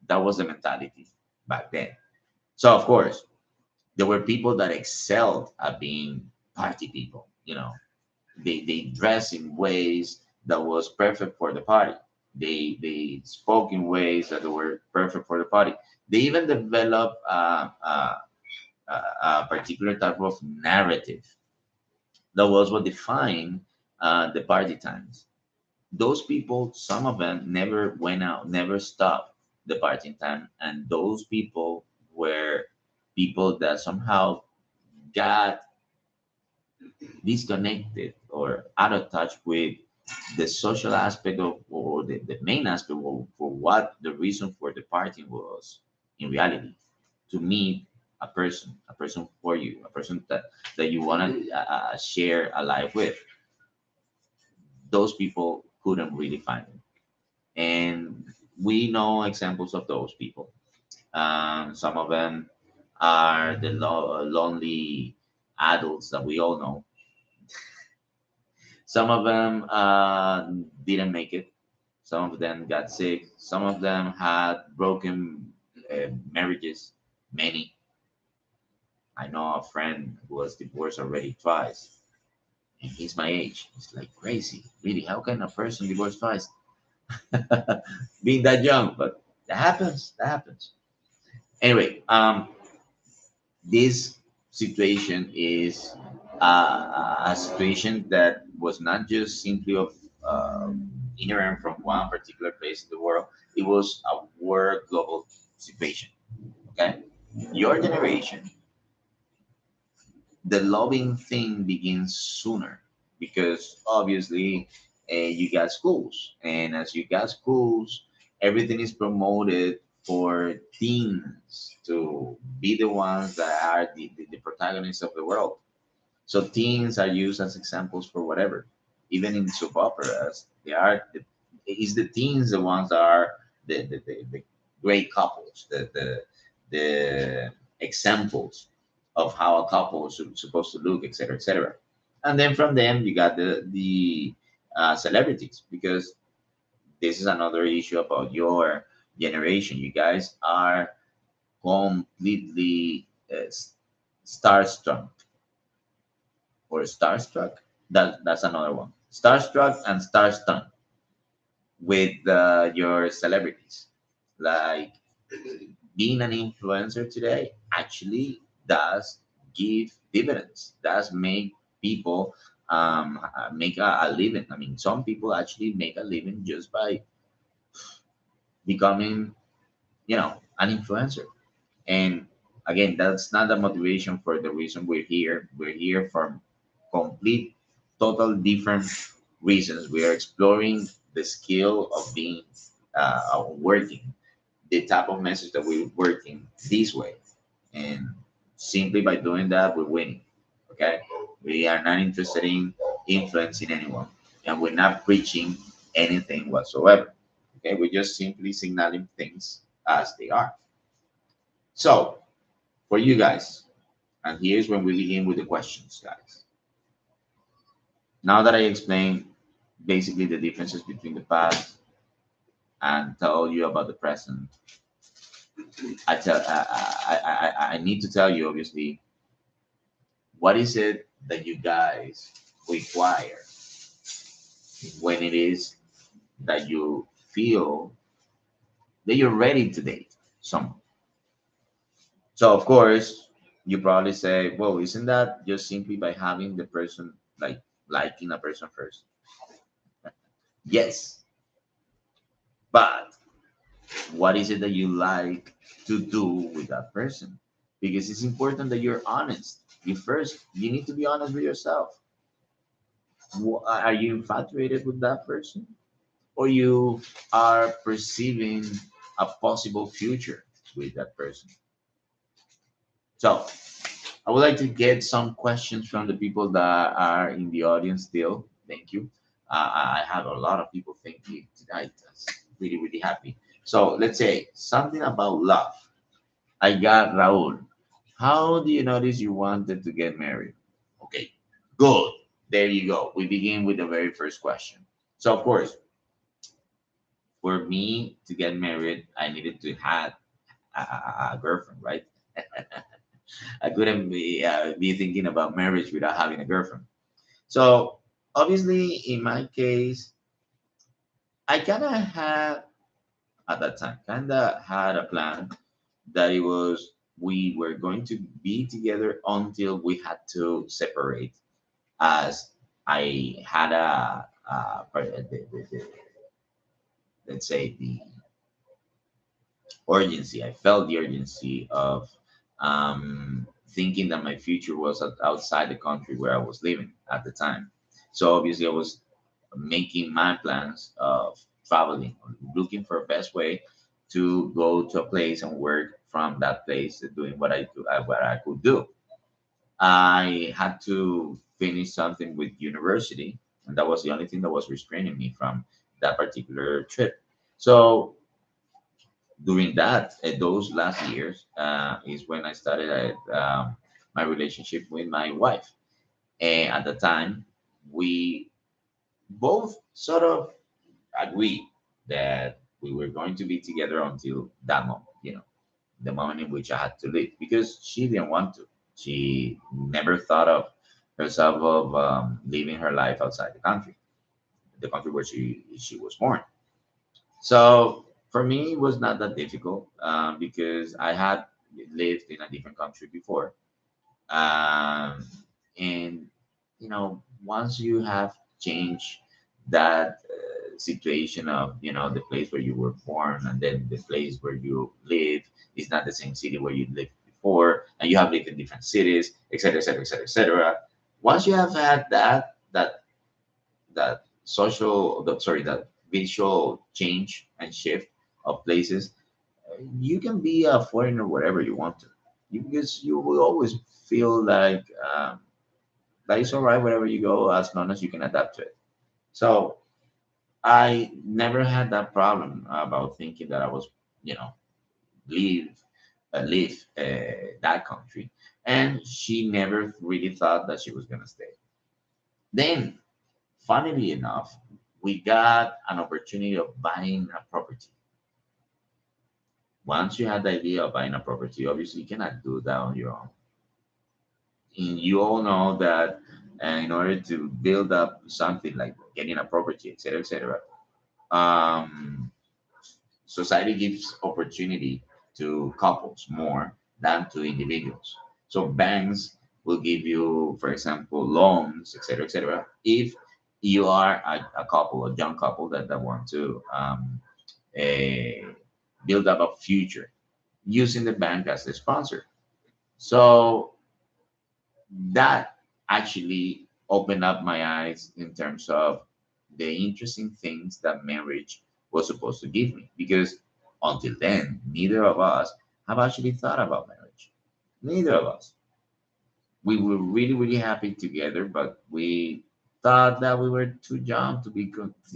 That was the mentality back then. So of course, there were people that excelled at being party people. You know, they dress in ways that was perfect for the party. They spoke in ways that were perfect for the party. They even developed a particular type of narrative that was what defined the party times. Those people, some of them never went out, never stopped the partying time, and those people were people that somehow got disconnected or out of touch with the social aspect of, or the main aspect of, for what the reason for the party was in reality, to meet a person for you, a person that you want to share a life with. Those people couldn't really find it, and we know examples of those people. Some of them are the lonely adults that we all know. Some of them didn't make it. Some of them got sick. Some of them had broken marriages. Many. I know a friend who was divorced already twice, and he's my age. It's like crazy. Really, how can a person divorce twice? Being that young, but that happens. That happens. Anyway, this situation is a situation that was not just simply of inherent from one particular place in the world. It was a world global situation. Okay, your generation, the loving thing begins sooner, because obviously you got schools, and as you got schools, everything is promoted for teens to be the ones that are the protagonists of the world. So teens are used as examples for whatever. Even in soap operas, they are is the teens the ones that are the great couples, the examples of how a couple is supposed to look, etc., etc. And then from them you got the celebrities, because this is another issue about your generation. You guys are completely starstruck or starstruck. That's another one. Starstruck and starstruck with your celebrities. Like being an influencer today actually does give dividends. Does make people make a living. I mean, some people actually make a living just by becoming, an influencer. And again, that's not the motivation for the reason we're here. We're here for complete, total different reasons. We are exploring the skill of being working, the type of message that we're working this way. And simply by doing that, we're winning. Okay? We are not interested in influencing anyone. And we're not preaching anything whatsoever. Okay, we're just simply signaling things as they are. So for you guys, and here's when we begin with the questions, guys. Now that I explained basically the differences between the past and told you about the present, I need to tell you obviously what is it that you guys require when it is that you feel that you're ready to date someone. So of course, you probably say, well, isn't that just simply by having the person like liking a person first? Yes, but what is it that you like to do with that person? Because it's important that you're honest. You need to be honest with yourself. Are you infatuated with that person, or you are perceiving a possible future with that person? So I would like to get some questions from the people that are in the audience still. Thank you. I have a lot of people thinking tonight. That's really, really happy. So let's say something about love. I got Raul. How do you notice you wanted to get married? Okay, good. There you go. We begin with the very first question. So of course, for me to get married, I needed to have a girlfriend, right? I couldn't be thinking about marriage without having a girlfriend. So obviously, in my case, I kind of had at that time kind of had a plan that it was we were going to be together until we had to separate, as I had let's say the urgency. I felt the urgency of thinking that my future was outside the country where I was living at the time. So obviously, I was making my plans of traveling, looking for a best way to go to a place and work from that place, doing what I could do. I had to finish something with university, and that was the only thing that was restraining me from that particular trip. So during those last years is when I started my relationship with my wife. And at the time, we both sort of agreed that we were going to be together until that moment, the moment in which I had to leave, because she didn't want to. She never thought of herself of living her life outside the country where she was born. So for me, it was not that difficult because I had lived in a different country before. Um, and, once you have changed that situation of, the place where you were born and then the place where you live is not the same city where you lived before, and you have lived in different cities, etc., etc., etc., etc. Once you have had that sorry, that visual change and shift of places, you can be a foreigner wherever you want to. Because you will always feel like that it's all right wherever you go as long as you can adapt to it. So I never had that problem about thinking that I was, you know, leave leave that country, and she never really thought that she was gonna stay. Then, funnily enough, we got an opportunity of buying a property. Once you had the idea of buying a property, obviously you cannot do that on your own. And you all know that in order to build up something like getting a property, etc., um, society gives opportunity to couples more than to individuals. So banks will give you, for example, loans, etc., if you are a couple, a young couple that want to eh, build up a future using the bank as the sponsor. So that actually opened up my eyes in terms of the interesting things that marriage was supposed to give me. Because until then, neither of us have actually thought about marriage. Neither of us. We were really, really happy together, but we thought that we were too young to be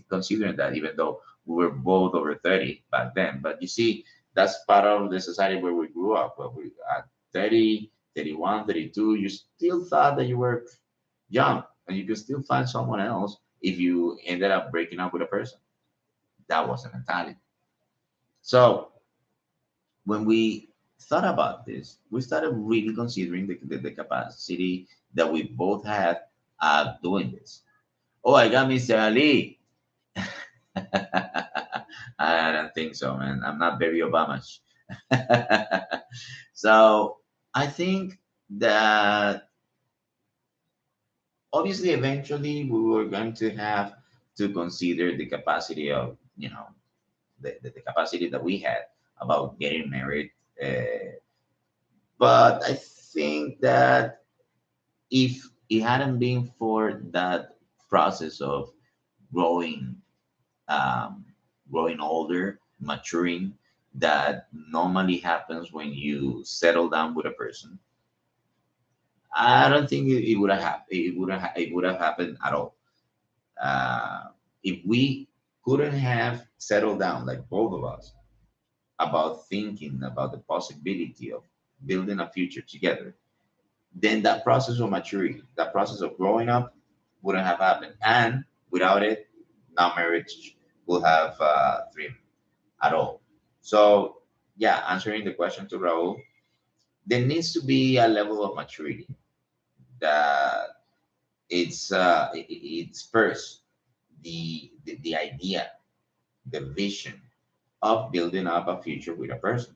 considering that, even though We were both over 30 back then. But you see, that's part of the society where we grew up. Where we at 30, 31, 32, you still thought that you were young and you could still find someone else if you ended up breaking up with a person. That was the mentality. So when we thought about this, we started really considering the capacity that we both had at doing this. Oh, I got Mr. Ali. I don't think so, man. I'm not very Obama. So I think that obviously eventually we were going to have to consider the capacity of, the capacity that we had about getting married. But I think that if it hadn't been for that process of growing, um, growing older, maturing, that normally happens when you settle down with a person, I don't think it would have happened. It would have happened at all. If we couldn't have settled down, like both of us, about thinking about the possibility of building a future together, then that process of maturity, that process of growing up, wouldn't have happened. And without it, no marriage will have dream at all. So, yeah, answering the question to Raul, there needs to be a level of maturity that it's first the idea, the vision of building up a future with a person.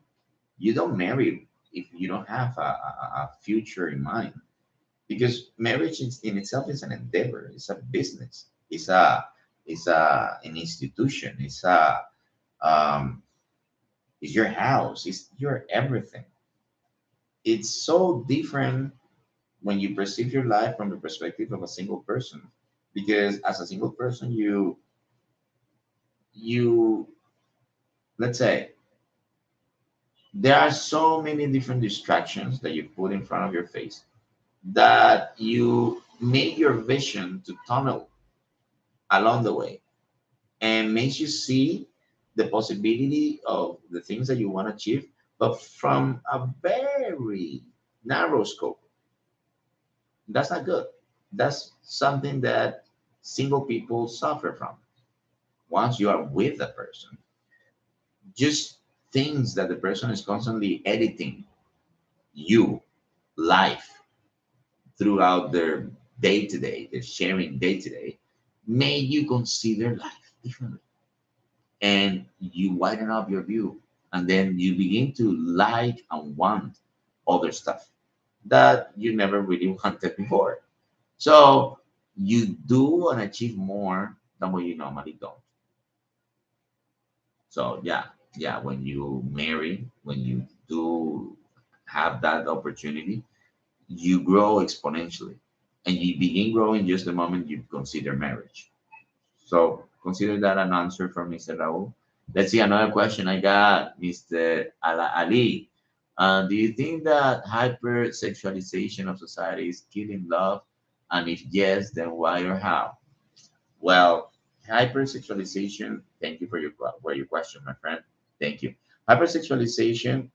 You don't marry if you don't have a future in mind, because marriage in itself is an endeavor. It's a business. It's an institution. Um, it's your house. It's your everything. It's so different when you perceive your life from the perspective of a single person, because as a single person, you let's say there are so many different distractions that you put in front of your face that you make your vision to tunnel along the way, and makes you see the possibility of the things that you want to achieve, but from a very narrow scope. That's not good. That's something that single people suffer from. Once you are with a person, just things that the person is constantly editing you life throughout their day to day, their sharing day to day, made you consider life differently, and you widen up your view, and then you begin to like and want other stuff that you never really wanted before. So you do and achieve more than what you normally don't. So yeah, yeah, when you marry, when you do have that opportunity, you grow exponentially, and you begin growing just the moment you consider marriage. So consider that an answer from Mr. Raul. Let's see another question I got, Mr. Ali. Do you think that hypersexualization of society is killing love? And if yes, then why or how? Well, hypersexualization, thank you for your question, my friend. Thank you. Hypersexualization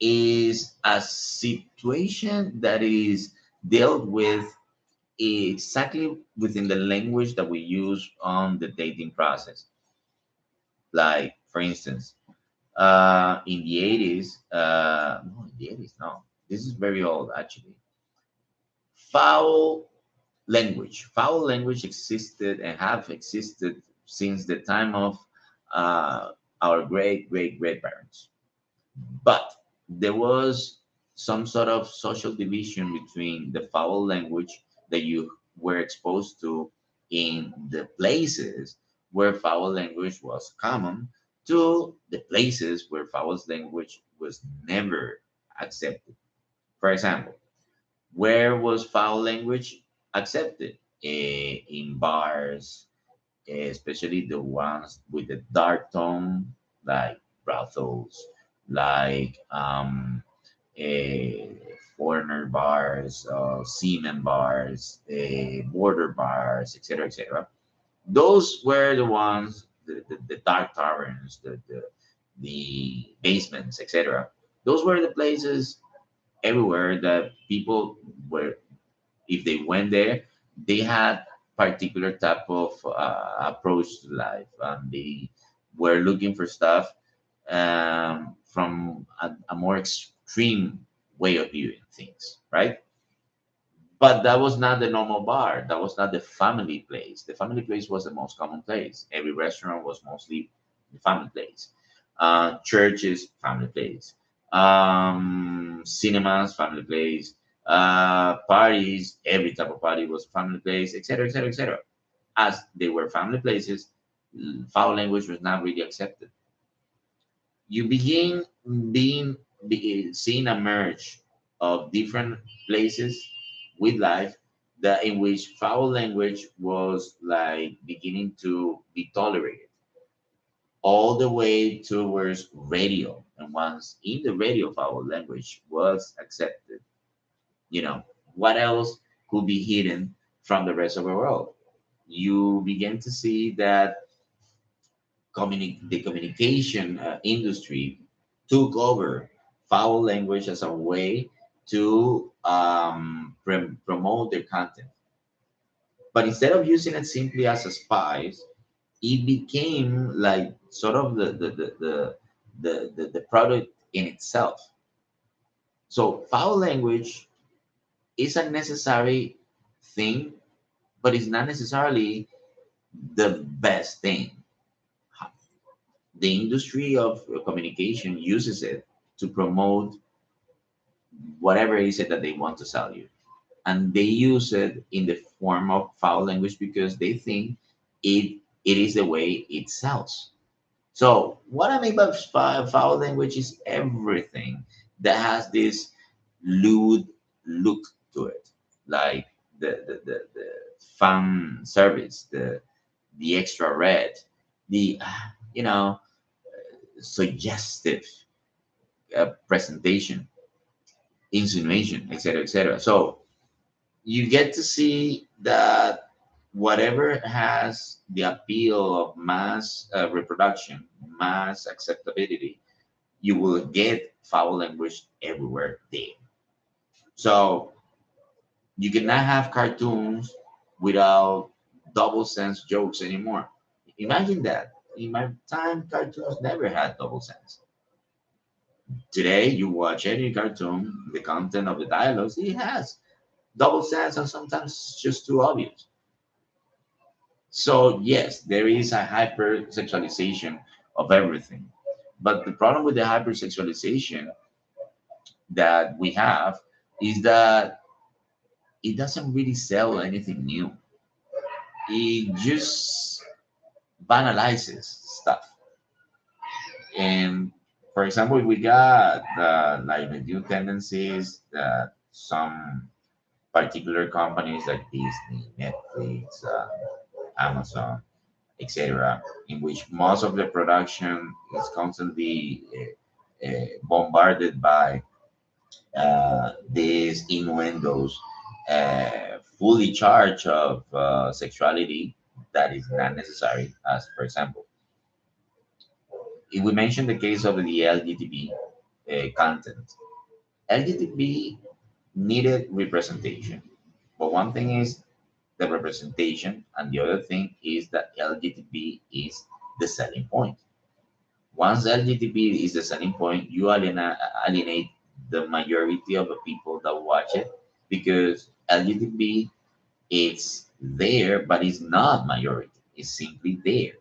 is a situation that is dealt with exactly within the language that we use on the dating process. Like, for instance, in the 80s, no, in the 80s, no, this is very old actually. Foul foul language existed and have existed since the time of uh, our great grandparents. But there was some sort of social division between the foul language that you were exposed to in the places where foul language was common, to the places where foul language was never accepted. For example, where was foul language accepted? In bars, especially the ones with the dark tone, like brothels, like uh, foreigner bars, seamen bars, border bars, etc., etc. Those were the ones the dark taverns, the basements, etc. Those were the places everywhere that people were, if they went there, they had particular type of approach to life, and they were looking for stuff from a more extreme way of viewing things, right? But that was not the normal bar. That was not the family place. The family place was the most common place. Every restaurant was mostly the family place. Churches, family place. Cinemas, family place. Parties, every type of party was family place, etc., etc., etc. As they were family places, foul language was not really accepted. You begin being seeing a merge of different places with life, that in which foul language was like beginning to be tolerated, all the way towards radio. And once in the radio, foul language was accepted, you know, what else could be hidden from the rest of the world? You begin to see that the communication industry took over foul language as a way to promote their content. But instead of using it simply as a spice, it became like sort of the product in itself. So foul language is a necessary thing, but it's not necessarily the best thing. The industry of communication uses it to promote whatever is it that they want to sell you, and they use it in the form of foul language because they think it is the way it sells. So what I mean by foul language is everything that has this lewd look to it, like the fan service, the extra red, the you know suggestive presentation, insinuation, etc., etc. So you get to see that whatever has the appeal of mass reproduction, mass acceptability, you will get foul language everywhere there. So you cannot have cartoons without double sense jokes anymore. Imagine that. In my time, cartoons never had double sense. Today, you watch any cartoon, the content of the dialogues, it has double sense, and sometimes it's just too obvious. So yes, there is a hypersexualization of everything. But the problem with the hypersexualization that we have is that it doesn't really sell anything new. It just banalizes stuff. And for example, we got like the new tendencies that some particular companies like Disney, Netflix, Amazon, etc., in which most of the production is constantly bombarded by these innuendos, fully charged of sexuality that is not necessary. As for example, if we mention the case of the LGBT content, LGBT needed representation, but one thing is the representation, and the other thing is that LGBT is the selling point. Once LGBT is the selling point, you alienate the majority of the people that watch it, because LGBT is there, but it's not majority. It's simply there.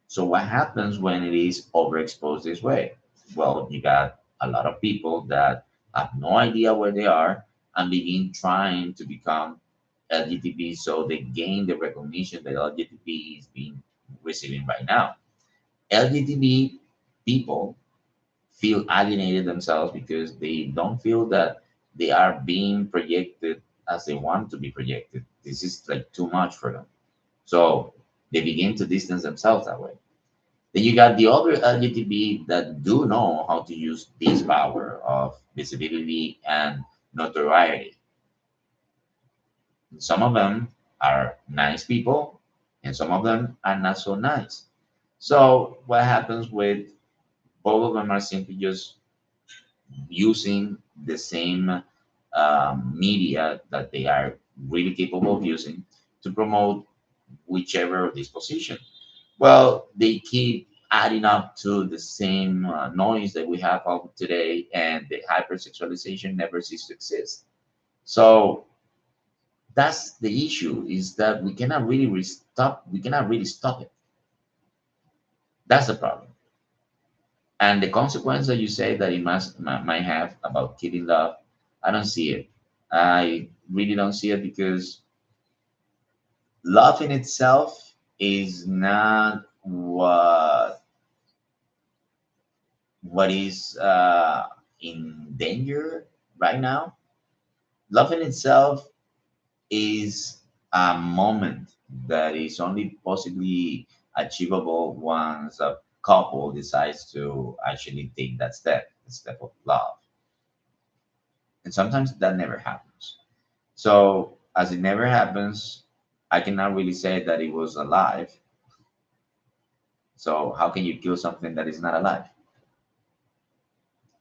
So what happens when it is overexposed this way? Well, you got a lot of people that have no idea where they are and begin trying to become LGBT, so they gain the recognition that LGBT is being receiving right now. LGBT people feel alienated themselves because they don't feel that they are being projected as they want to be projected. This is like too much for them. So they begin to distance themselves that way. Then you got the other LGBT that do know how to use this power of visibility and notoriety. Some of them are nice people, and some of them are not so nice. So what happens with both of them are simply just using the same media that they are really capable of using to promote whichever of these positions. Well, they keep adding up to the same noise that we have of today, and the hypersexualization never ceases to exist. So that's the issue: is that we cannot really stop it. That's the problem. And the consequence that you say that it might have about killing love, I don't see it. I really don't see it because love in itself is not what is in danger right now. Love in itself is a moment that is only possibly achievable once a couple decides to actually take that step, the step of love. And sometimes that never happens. So, as it never happens, I cannot really say that it was alive. So, how can you kill something that is not alive?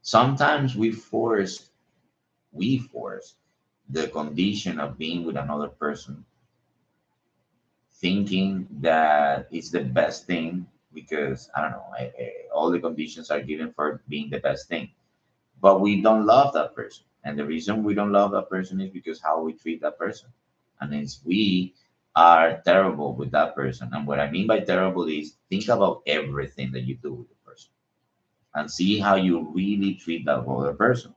Sometimes we force the condition of being with another person, thinking that it's the best thing because I don't know, all the conditions are given for being the best thing. But we don't love that person, and the reason we don't love that person is because how we treat that person. And if we are terrible with that person, and what I mean by terrible is think about everything that you do with the person and see how you really treat that other person.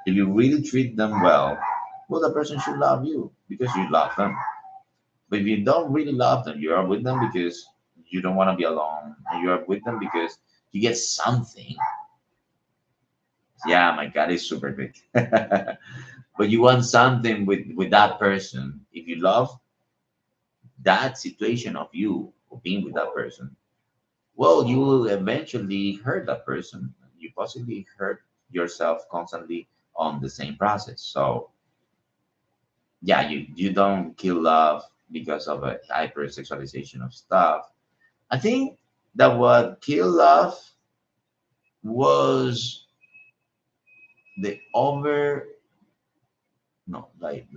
If you really treat them well, the person should love you because you love them. But if you don't really love them, you are with them because you don't want to be alone, and you are with them because you get something. Yeah, my God is super big. But you want something with that person. If you love that situation of you or being with that person, well, you will eventually hurt that person. You possibly hurt yourself constantly on the same process. So yeah, you don't kill love because of a hypersexualization of stuff. I think that what killed love was the over no like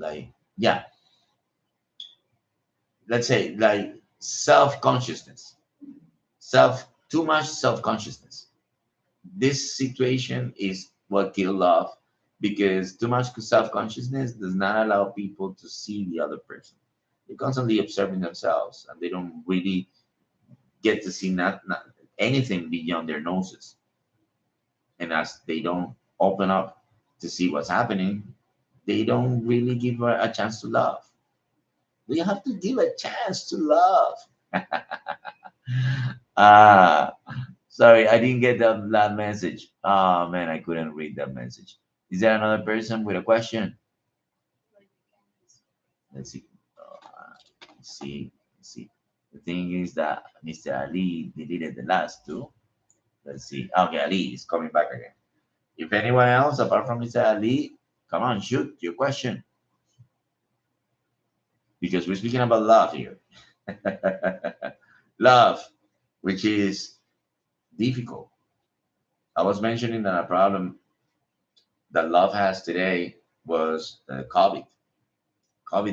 yeah, let's say like self-consciousness, self too much self-consciousness. This situation is what killed love because too much self-consciousness does not allow people to see the other person. They're constantly observing themselves and they don't really get to see not anything beyond their noses. And as they don't open up to see what's happening, they don't really give a chance to love. We have to give a chance to love. Ah, sorry, I didn't get that message. Oh man, I couldn't read that message. Is there another person with a question? Let's see. Let's see. Let's see. The thing is that Mr. Ali deleted the last two. Let's see. Okay, Ali is coming back again. If anyone else apart from Mr. Ali, come on, shoot your question because we're speaking about love here. Love, which is difficult. I was mentioning that a problem that love has today was COVID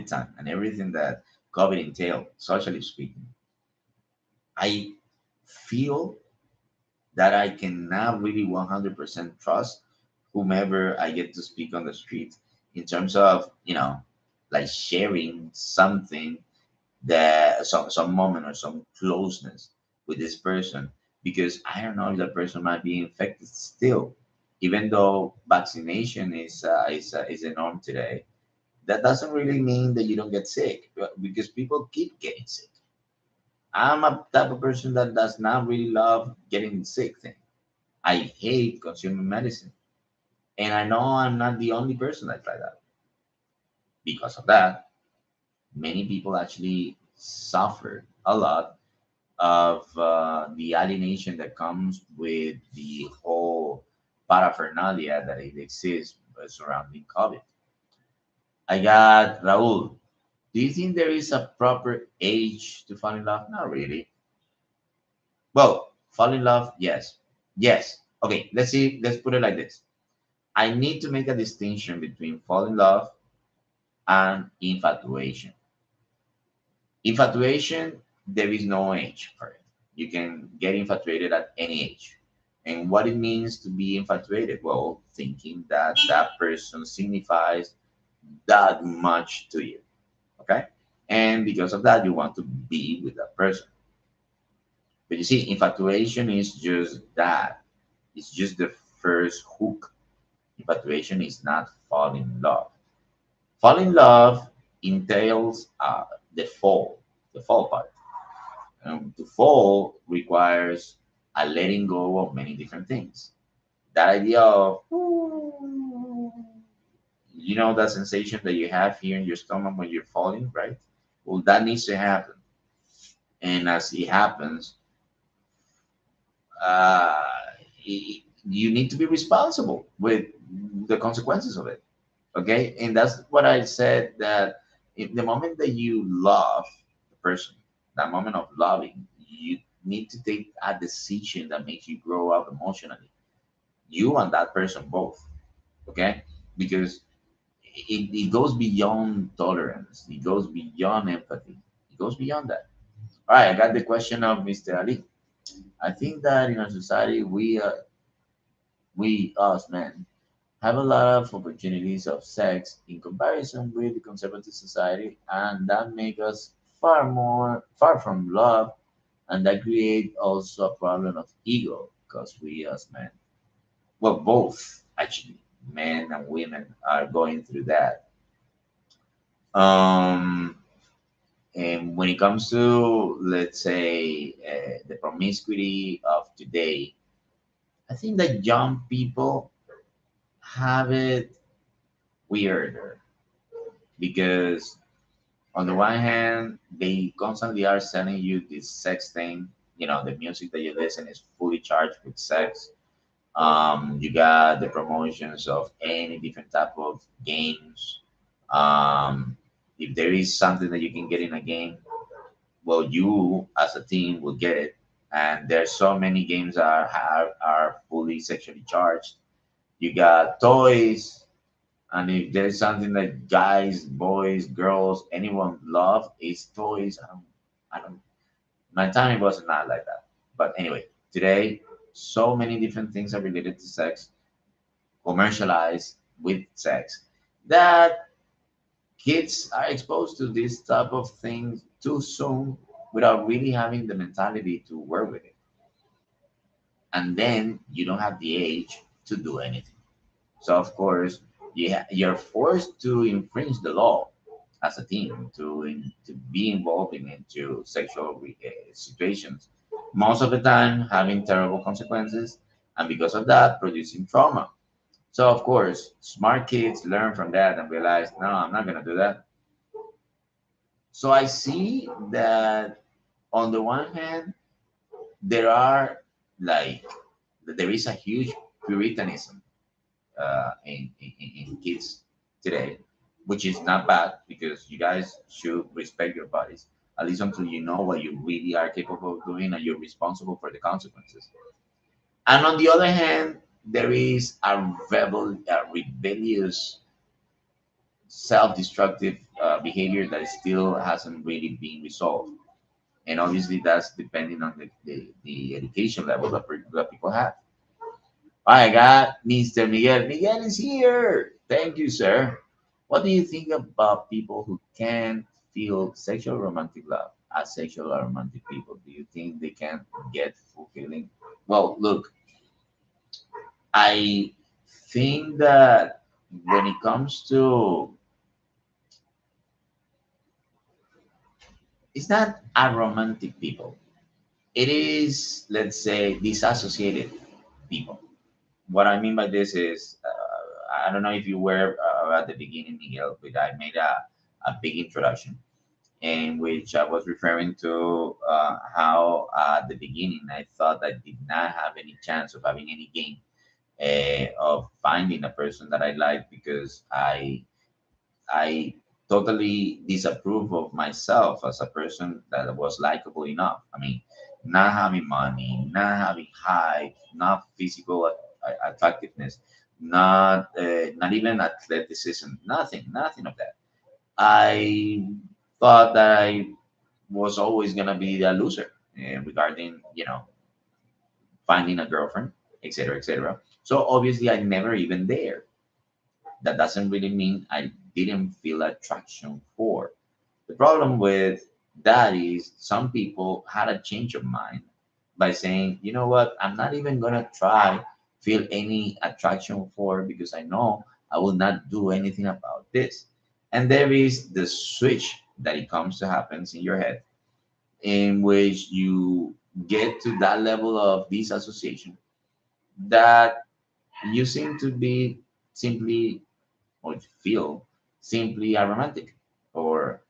time, and everything that COVID entailed, socially speaking. I feel that I cannot really 100% trust whomever I get to speak on the street in terms of, like sharing something that some moment or some closeness with this person because I don't know if that person might be infected still, even though vaccination is a norm today. That doesn't really mean that you don't get sick because people keep getting sick. I'm a type of person that does not really love getting sick thing. I hate consuming medicine. And I know I'm not the only person that's like that. Because of that, many people actually suffer a lot of the alienation that comes with the whole paraphernalia that it exists surrounding COVID. I got Raul. Do you think there is a proper age to fall in love? Not really. Well, fall in love, yes. Yes. Okay, let's see, let's put it like this. I need to make a distinction between fall in love and infatuation. Infatuation, there is no age for it. You can get infatuated at any age. And what it means to be infatuated? Well, thinking that that person signifies that much to you. Okay. And because of that, you want to be with that person. But you see, infatuation is just that. It's just the first hook. Infatuation is not fall in love. Fall in love entails the fall part. To fall requires a letting go of many different things. That idea of, that sensation that you have here in your stomach when you're falling, right? Well, that needs to happen. And as it happens, uh, you need to be responsible with the consequences of it. Okay. And that's what I said, that in the moment that you love the person, that moment of loving, you need to take a decision that makes you grow up emotionally, you and that person both. Okay. Because it goes beyond tolerance, it goes beyond empathy, it goes beyond that. All right, I got the question of Mr. Ali. I think that in our society, we us men have a lot of opportunities of sex in comparison with the conservative society, and that make us far from love, and that create also a problem of ego, because we as men, well, both actually, men and women are going through that. um and when it comes to, let's say, the promiscuity of today, I think that young people have it weirder, because on the one hand, they constantly are selling you this sex thing. The music that you listen is fully charged with sex. You got the promotions of any different type of games. If there is something that you can get in a game, well, you as a team will get it. And there's so many games are fully sexually charged. You got toys, and if there's something that guys, boys, girls, anyone love, is toys. I don't. My time it was not like that. But anyway, today, so many different things are related to sex, commercialized with sex, that kids are exposed to this type of things too soon without really having the mentality to work with it. And then you don't have the age to do anything. So of course, you're forced to infringe the law as a team to be involved into sexual situations. Most of the time, having terrible consequences, and because of that, producing trauma. So of course, smart kids learn from that and realize, no, I'm not gonna do that. So I see that on the one hand, there are like there is a huge puritanism in kids today, which is not bad, because you guys should respect your bodies, at least until you know what you really are capable of doing and you're responsible for the consequences. And on the other hand, there is a rebellious, self-destructive behavior that still hasn't really been resolved. And obviously, that's depending on the education level that people have. I got Mr. Miguel. Miguel is here. Thank you, sir. What do you think about people who can feel sexual romantic love? Asexual or romantic people, do you think they can get fulfilling? Well, look, I think that when it comes to, it's not aromantic people, it is, let's say, disassociated people. What I mean by this is, I don't know if you were at the beginning, Miguel, but I made a big introduction in which I was referring to how at the beginning I thought I did not have any chance of having any gain of finding a person that I like, because I totally disapprove of myself as a person that was likable enough. I mean, not having money, not having height, not physical attractiveness, not even athleticism, nothing of that. I thought that I was always gonna be a loser regarding finding a girlfriend, etc., etc. So obviously, I never even there. That doesn't really mean I didn't feel attraction for. The problem with that is some people had a change of mind by saying, you know what, I'm not even gonna try feel any attraction for because I know I will not do anything about this. And there is the switch that it comes to happens in your head in which you get to that level of disassociation that you seem to be simply or feel simply aromantic or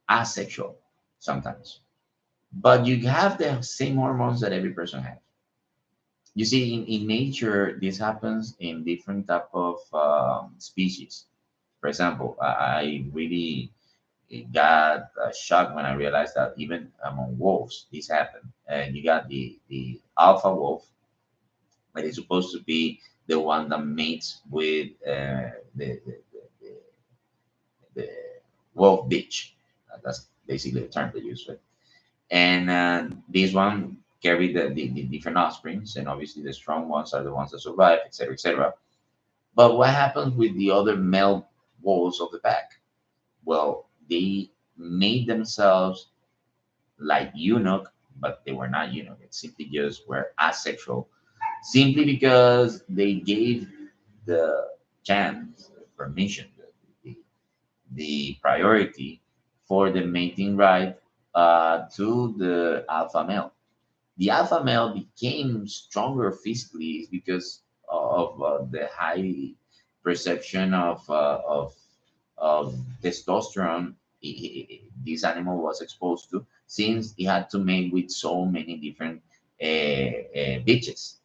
asexual sometimes. But you have the same hormones that every person has. You see, in nature, this happens in different type of species. For example, I really got shocked when I realized that even among wolves, this happened. And you got the alpha wolf, that is supposed to be the one that mates with the wolf bitch. That's basically the term they use. Right? And these one carry the different offsprings, and obviously the strong ones are the ones that survive, etc., etc. But what happens with the other male wolves of the pack? Well, they made themselves like eunuch, but they were not eunuch. It simply just were asexual, simply because they gave the chance, the permission, the, the priority for the mating right to the alpha male. The alpha male became stronger physically because of the high perception of testosterone this animal was exposed to, since he had to mate with so many different bitches.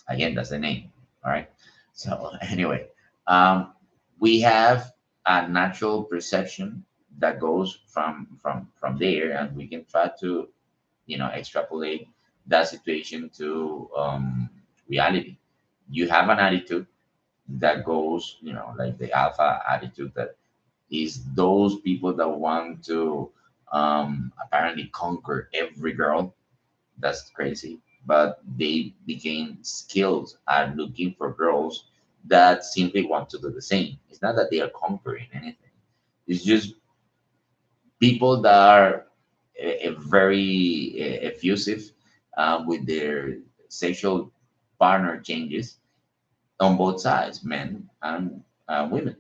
Again, that's the name. All right. So anyway, um, we have a natural perception that goes from there, and we can try to extrapolate that situation to reality. You have an attitude that goes, like the alpha attitude, that is those people that want to apparently conquer every girl. That's crazy. But they became skilled at looking for girls that simply want to do the same. It's not that they are conquering anything. It's just people that are very effusive with their sexual partner changes on both sides, men and women.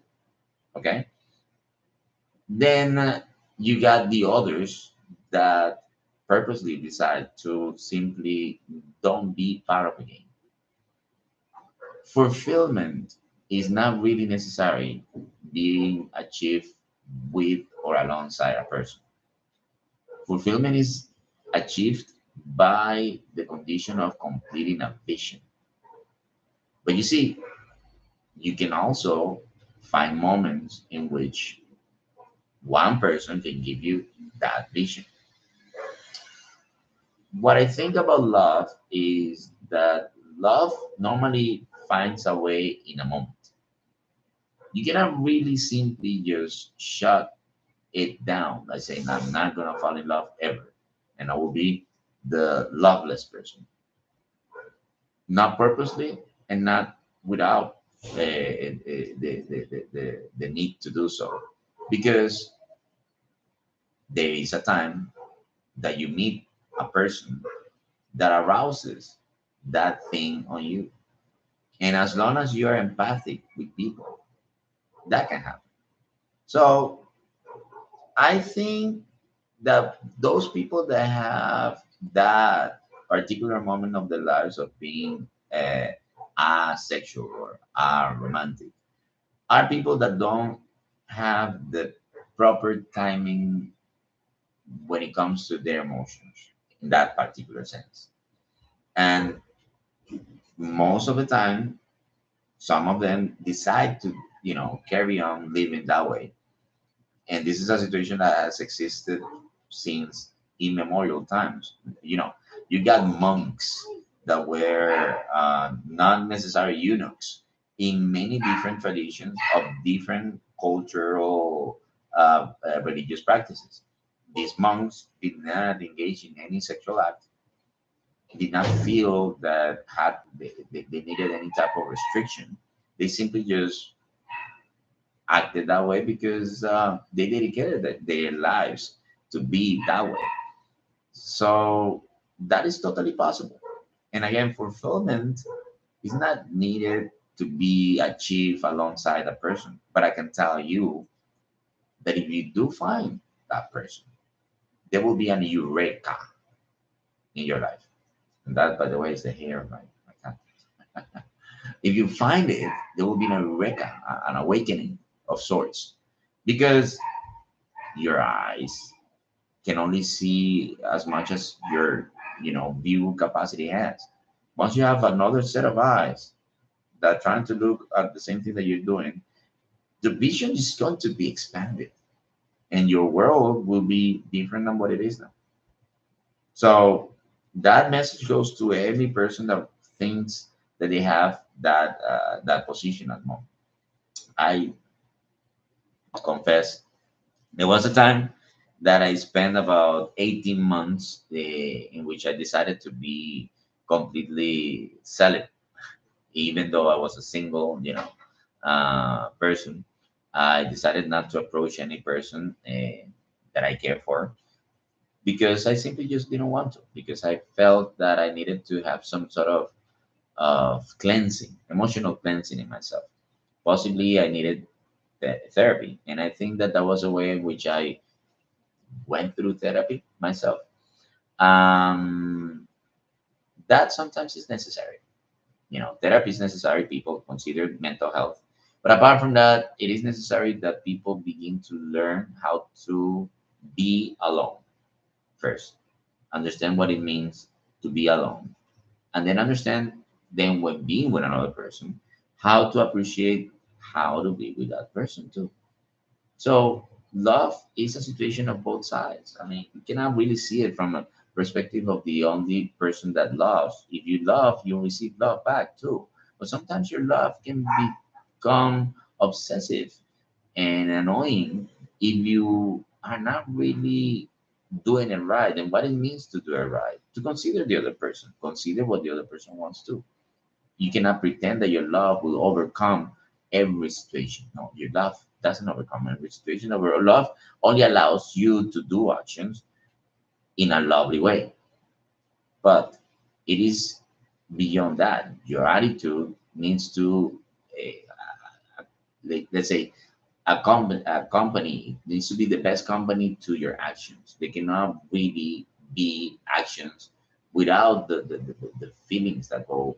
Okay, then you got the others that purposely decide to simply don't be part of the game. Fulfillment is not really necessary being achieved with or alongside a person. Fulfillment is achieved by the condition of completing a vision. But you see, you can also find moments in which one person can give you that vision. What I think about love is that love normally finds a way in a moment. You cannot really simply just shut it down by saying, I'm not going to fall in love ever. And I will be the loveless person. Not purposely and not without the need to do so. Because there is a time that you meet a person that arouses that thing on you. And as long as you are empathic with people, that can happen. So I think that those people that have that particular moment of their lives of being asexual or aromantic are people that don't have the proper timing when it comes to their emotions in that particular sense. And most of the time, some of them decide to, carry on living that way. And this is a situation that has existed since immemorial times. You know, you got monks that were not necessarily eunuchs in many different traditions of different cultural religious practices. These monks did not engage in any sexual act, did not feel that they needed any type of restriction. They simply just acted that way because they dedicated their lives to be that way. So that is totally possible. And again, fulfillment is not needed to be achieved alongside a person. But I can tell you that if you do find that person, there will be an eureka in your life. And that, by the way, is the hair of my cat. If you find it, there will be an eureka, an awakening of sorts. Because your eyes can only see as much as your view capacity has. Once you have another set of eyes that trying to look at the same thing that you're doing, the vision is going to be expanded and your world will be different than what it is now. So that message goes to every person that thinks that they have that position at the moment. I confess there was a time that I spent about 18 months in which I decided to be completely celibate, even though I was a single, person. I decided not to approach any person that I care for because I simply just didn't want to, because I felt that I needed to have some sort of cleansing, emotional cleansing in myself. Possibly I needed therapy. And I think that that was a way in which I went through therapy myself. Um, that sometimes is necessary. Therapy is necessary. People consider mental health. But apart from that, it is necessary that people begin to learn how to be alone first, understand what it means to be alone, and then understand, then when being with another person, how to appreciate how to be with that person too. So love is a situation of both sides. I mean, you cannot really see it from a perspective of the only person that loves. If you love, you receive love back too. But sometimes your love can become obsessive and annoying if you are not really doing it right and what it means to do it right. To consider the other person, consider what the other person wants to. You cannot pretend that your love will overcome every situation. No, your love doesn't overcome every situation. Your love only allows you to do actions in a lovely way. But it is beyond that. Your attitude needs to, let's say, a company needs to be the best company to your actions. They cannot really be actions without the feelings that go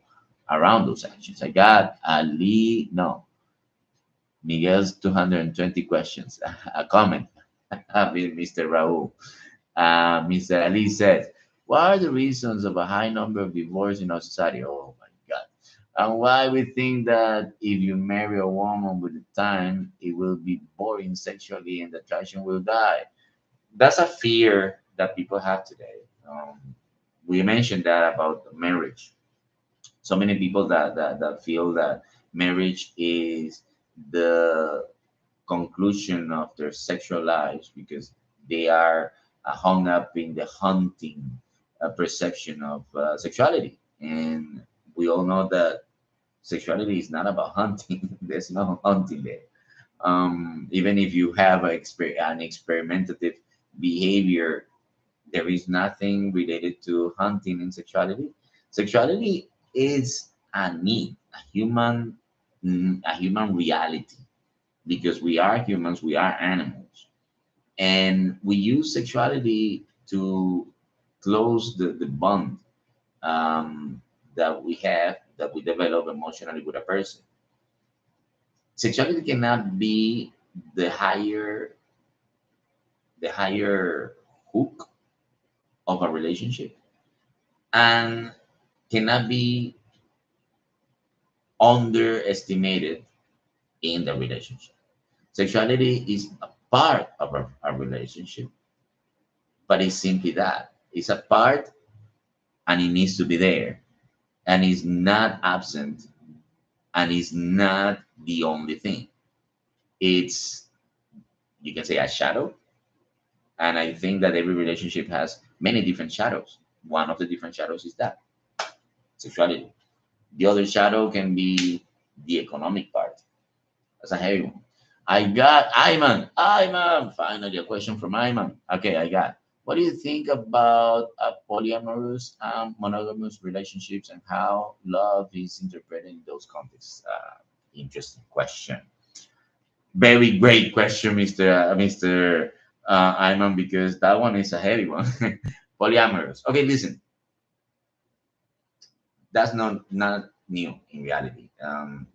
around those actions. I got Ali, no, Miguel's 220 questions. A comment. Mr. Raul. Mr. Ali says, what are the reasons of a high number of divorce in our society? Oh my God. And why we think that if you marry a woman with the time, it will be boring sexually and the attraction will die. That's a fear that people have today. We mentioned that about marriage. So many people that feel that marriage is the conclusion of their sexual lives because they are hung up in the hunting perception of sexuality. And we all know that sexuality is not about hunting. There's no hunting there. Even if you have an experimentative behavior, there is nothing related to hunting in sexuality. Sexuality is a need, a human reality, because we are humans, we are animals, and we use sexuality to close the bond that we have, that we develop emotionally with a person. Sexuality cannot be the higher the higher hook of a relationship and cannot be underestimated in the relationship. Sexuality is a part of a relationship, but it's simply that it's a part and it needs to be there and it's not absent and it's not the only thing. It's, you can say, a shadow. And I think that every relationship has many different shadows. One of the different shadows is that sexuality. The other shadow can be the economic part. That's a heavy one. I got Ayman. Ayman, finally a question from Ayman. Okay, I got. What do you think about polyamorous and monogamous relationships and how love is interpreted in those contexts? Interesting question. Very great question, Mr. Ayman, because that one is a heavy one. Polyamorous. Okay, listen, that's not new in reality.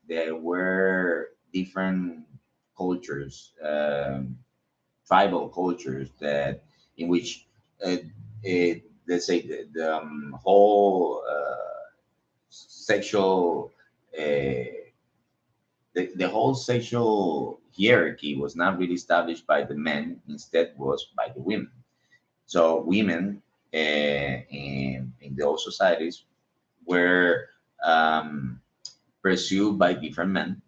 There were different cultures, tribal cultures that in which let's say the whole sexual the whole sexual hierarchy was not really established by the men, instead was by the women. So women in those societies were pursued by different men,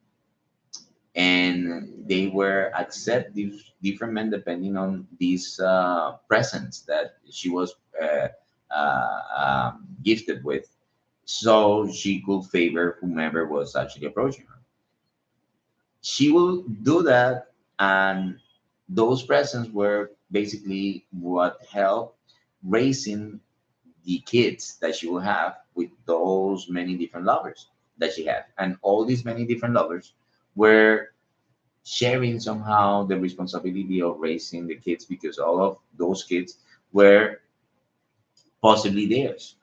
and they were accept different men depending on these presents that she was gifted with, so she could favor whomever was actually approaching her. She will do that, and those presents were basically what helped raising the kids that she will have with those many different lovers that she had. And all these many different lovers were sharing somehow the responsibility of raising the kids, because all of those kids were possibly theirs.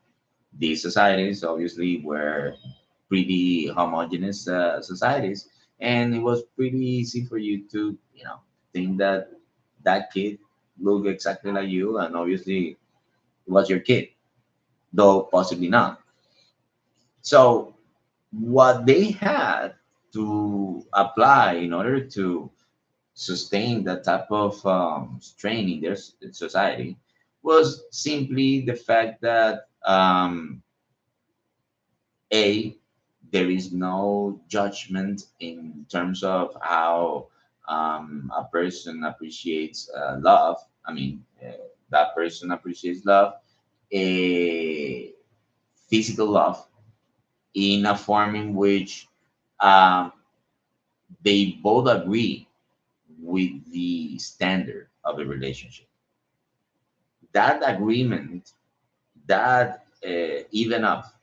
These societies obviously were pretty homogeneous societies, and it was pretty easy for you to, think that that kid looked exactly like you, and obviously it was your kid, though possibly not. So what they had to apply in order to sustain that type of strain in their society was simply the fact that a there is no judgment in terms of how a person appreciates love. I mean, that person appreciates love, a physical love, in a form in which um, they both agree with the standard of a relationship. That agreement, that even up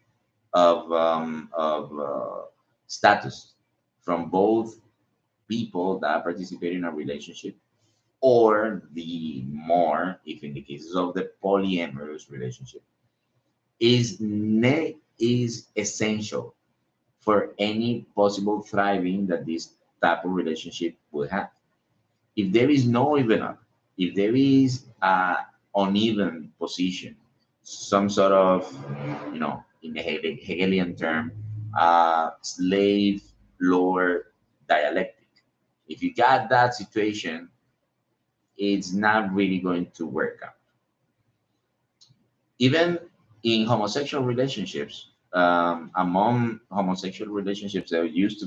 of status from both people that participate in a relationship, or the more, if in the cases of the polyamorous relationship, is essential for any possible thriving that this type of relationship would have. If there is no even up, if there is a uneven position, some sort of, in the Hegelian term, slave lord dialectic. If you got that situation, it's not really going to work out. Even in homosexual relationships, among homosexual relationships, there used to,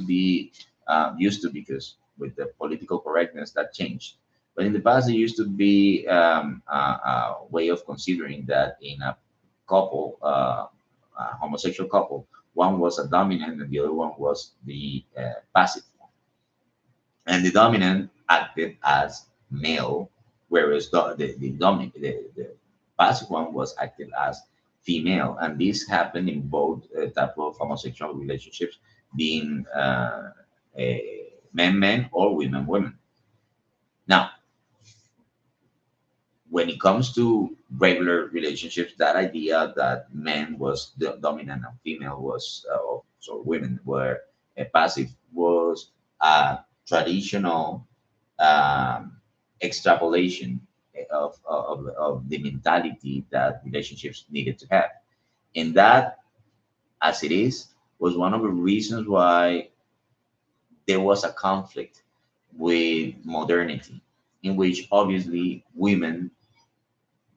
because with the political correctness that changed. But in the past, there used to be a way of considering that in a homosexual couple, one was a dominant and the other one was the passive one. And the dominant acted as male, whereas the passive one was acted as female. And this happened in both type of homosexual relationships, being men or women. Now, when it comes to regular relationships, that idea that men was the dominant and female was, so women were passive, was a traditional um, extrapolation of the mentality that relationships needed to have. And that, as it is, was one of the reasons why there was a conflict with modernity, in which obviously women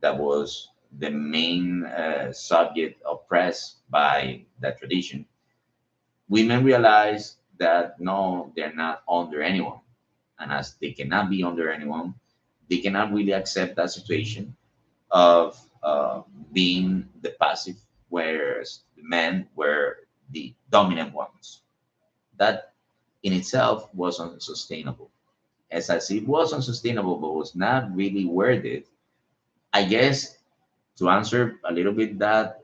that was the main subject oppressed by that tradition, women realized that no, they're not under anyone. And as they cannot be under anyone, they cannot really accept that situation of being the passive, whereas the men were the dominant ones. That in itself was unsustainable. As it was unsustainable, but was not really worth it, I guess, to answer a little bit that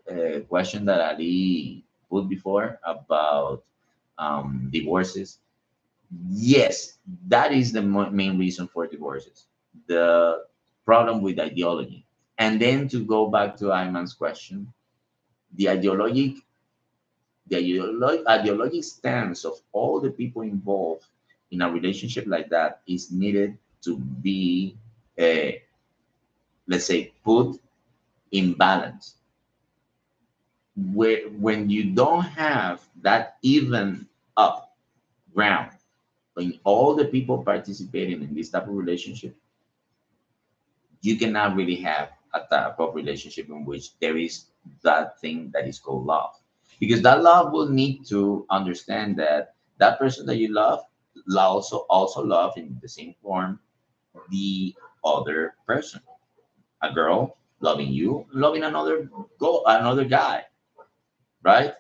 question that Ali put before about divorces. Yes, that is the main reason for divorces. The problem with ideology. And then to go back to Ayman's question, the ideologic stance of all the people involved in a relationship like that is needed to be, uh, let's say, put in balance. Where when you don't have that even up ground, when all the people participating in this type of relationship, you cannot really have a type of relationship in which there is that thing that is called love, because that love will need to understand that that person that you love also love in the same form the other person. A girl loving you, loving another guy, right?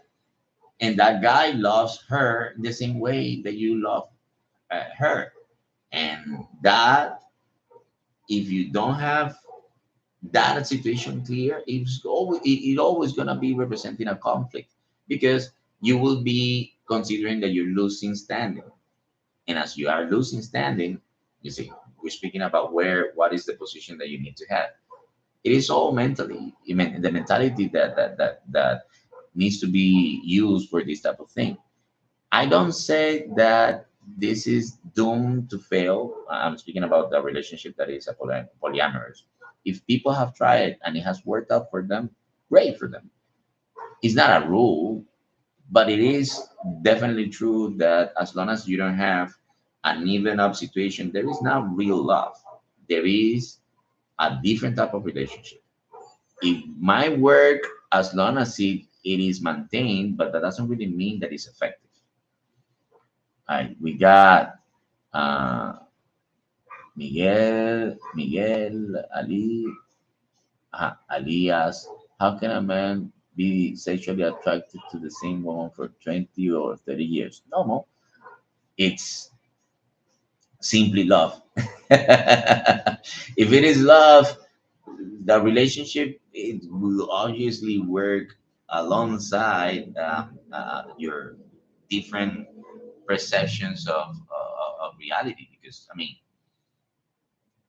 And that guy loves her the same way that you love her. And that, if you don't have that situation clear, it always gonna be representing a conflict, because you will be considering that you're losing standing, and as you are losing standing, you see, we're speaking about what is the position that you need to have. It is all mentally, I mean, the mentality that needs to be used for this type of thing. I don't say that this is doomed to fail. I'm speaking about the relationship that is a polyamorous. If people have tried and it has worked out for them, great for them. It's not a rule, but it is definitely true that as long as you don't have an even up situation, there is not real love. There is a different type of relationship. It might work as long as it is maintained, but that doesn't really mean that it's effective. All right, we got uh, Miguel, Ali, Alias. How can a man be sexually attracted to the same woman for 20 or 30 years? No, it's simply love. If it is love, the relationship, it will obviously work alongside your different perceptions of reality. Because, I mean,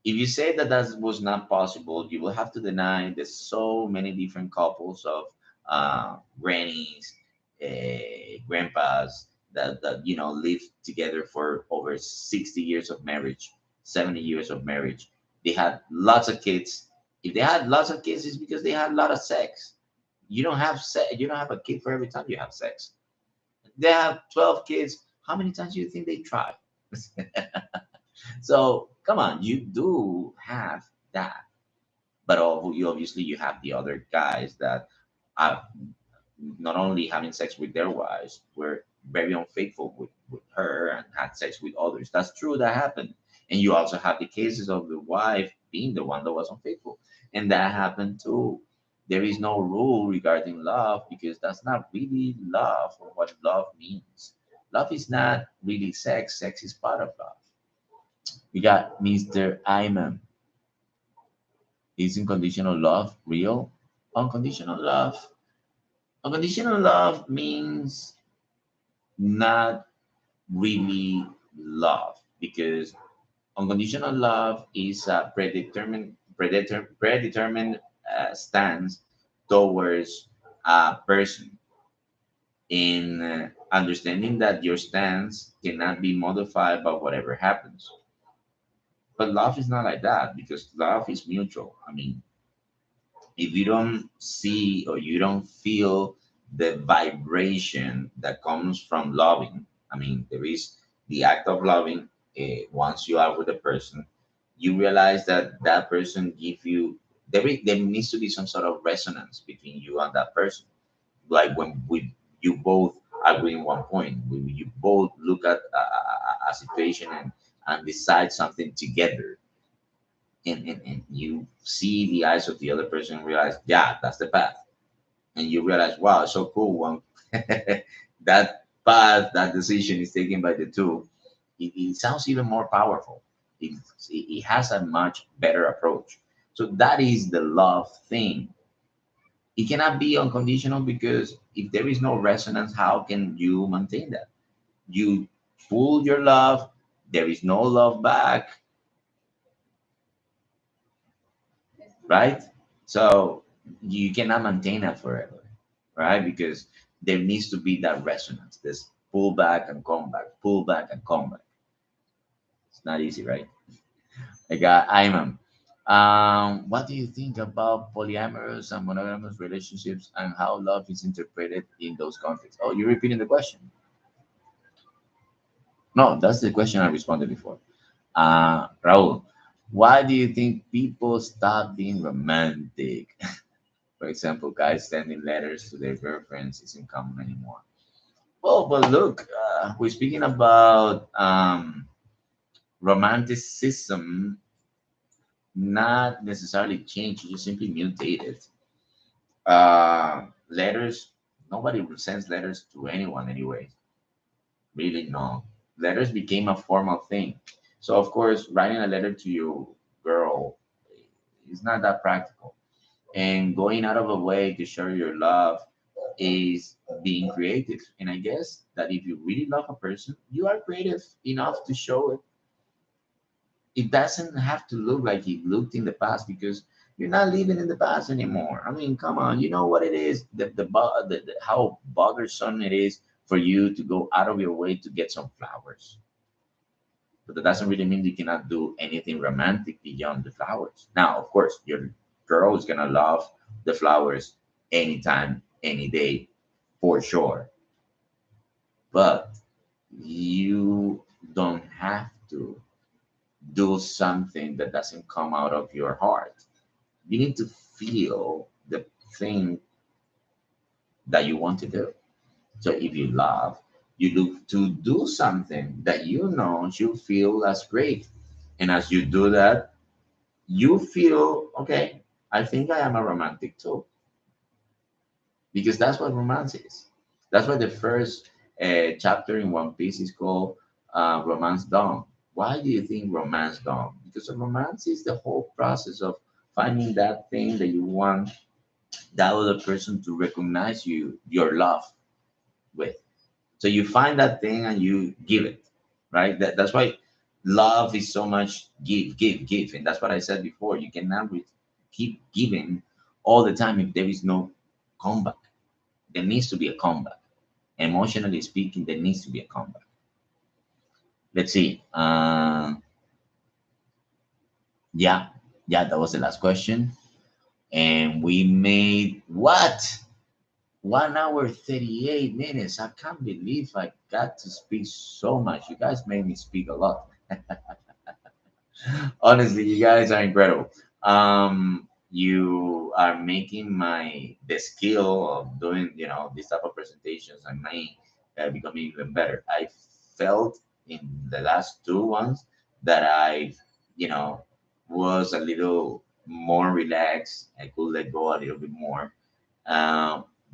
if you say that that was not possible, you will have to deny there's so many different couples of grannies, grandpas that live together for over 60 years of marriage, 70 years of marriage. They had lots of kids. If they had lots of kids, it's because they had a lot of sex. You don't have sex. You don't have a kid for every time you have sex. They have 12 kids. How many times do you think they try? So come on, you do have that, but you obviously you have the other guys that are not only having sex with their wives, were very unfaithful with her and had sex with others. That's true, that happened. And you also have the cases of the wife being the one that was unfaithful, and that happened too. There is no rule regarding love, because that's not really love or what love means. Love is not really sex. Sex is part of love. We got Mr. Iman. Is unconditional love real? Unconditional love. Unconditional love means not really love, because unconditional love is a predetermined stance towards a person, in understanding that your stance cannot be modified by whatever happens. But love is not like that, because love is mutual. I mean, if you don't see or you don't feel the vibration that comes from loving, I mean, there is the act of loving. Once you are with a person, you realize that that person give you there needs to be some sort of resonance between you and that person. Like when you both agree in one point, when you both look at a situation and decide something together, and you see the eyes of the other person and realize, yeah, that's the path. And you realize, wow, it's so cool. One that path, that decision is taken by the two. It sounds even more powerful. It has a much better approach. So that is the love thing. It cannot be unconditional because if there is no resonance, how can you maintain that? You pull your love, there is no love back, right? So you cannot maintain that forever, right? Because there needs to be that resonance, this pull back and come back, pull back and come back. It's not easy, right? I got Ayman. What do you think about polyamorous and monogamous relationships and how love is interpreted in those contexts? Oh, you're repeating the question. No, that's the question I responded before. Raul, why do you think people stop being romantic? For example, guys sending letters to their girlfriends isn't common anymore. Well, but look, we're speaking about romanticism, not necessarily change, you just simply mutated. Letters, nobody sends letters to anyone anyway. Really, no. Letters became a formal thing. So, of course, writing a letter to your girl is not that practical. And going out of a way to show your love is being creative. And I guess that if you really love a person, you are creative enough to show it. It doesn't have to look like it looked in the past because you're not living in the past anymore. I mean, come on, you know what it is, how bothersome it is for you to go out of your way to get some flowers. But that doesn't really mean you cannot do anything romantic beyond the flowers. Now, of course, your girl is gonna love the flowers anytime, any day, for sure. But you don't have to do something that doesn't come out of your heart. You need to feel the thing that you want to do. So if you love, you look to do something that you know you feel as great. And as you do that, you feel, okay, I think I am a romantic too. Because that's what romance is. That's why the first chapter in One Piece is called Romance Dawn. Why do you think romance dawn? Because romance is the whole process of finding that thing that you want that other person to recognize your love with. So you find that thing and you give it, right? That's why love is so much give, give, give. And that's what I said before. You cannot keep giving all the time if there is no comeback. There needs to be a comeback. Emotionally speaking, there needs to be a comeback. Let's see. Yeah, yeah, that was the last question. And we made what? 1 hour 38 minutes. I can't believe I got to speak so much. You guys made me speak a lot. Honestly, you guys are incredible. You are making my the skill of doing this type of presentations and my becoming even better. I felt in the last two ones that I you know was a little more relaxed. I could let go a little bit more.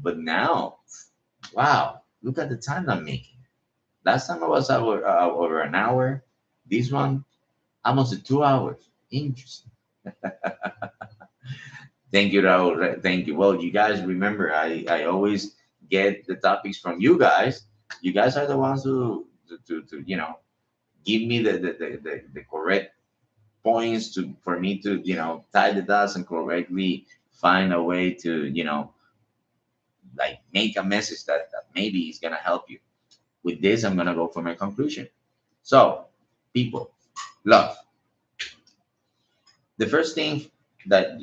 But now, wow, look at the time I'm making. Last time I was over an hour. This one almost 2 hours. Interesting. Thank you, Raul. Thank you. Well, you guys remember, I always get the topics from you guys. You guys are the ones who to give me the correct points to for me to tie the dots and correctly find a way to like make a message that maybe is gonna help you. With this, I'm gonna go for my conclusion. So, people, love. The first thing that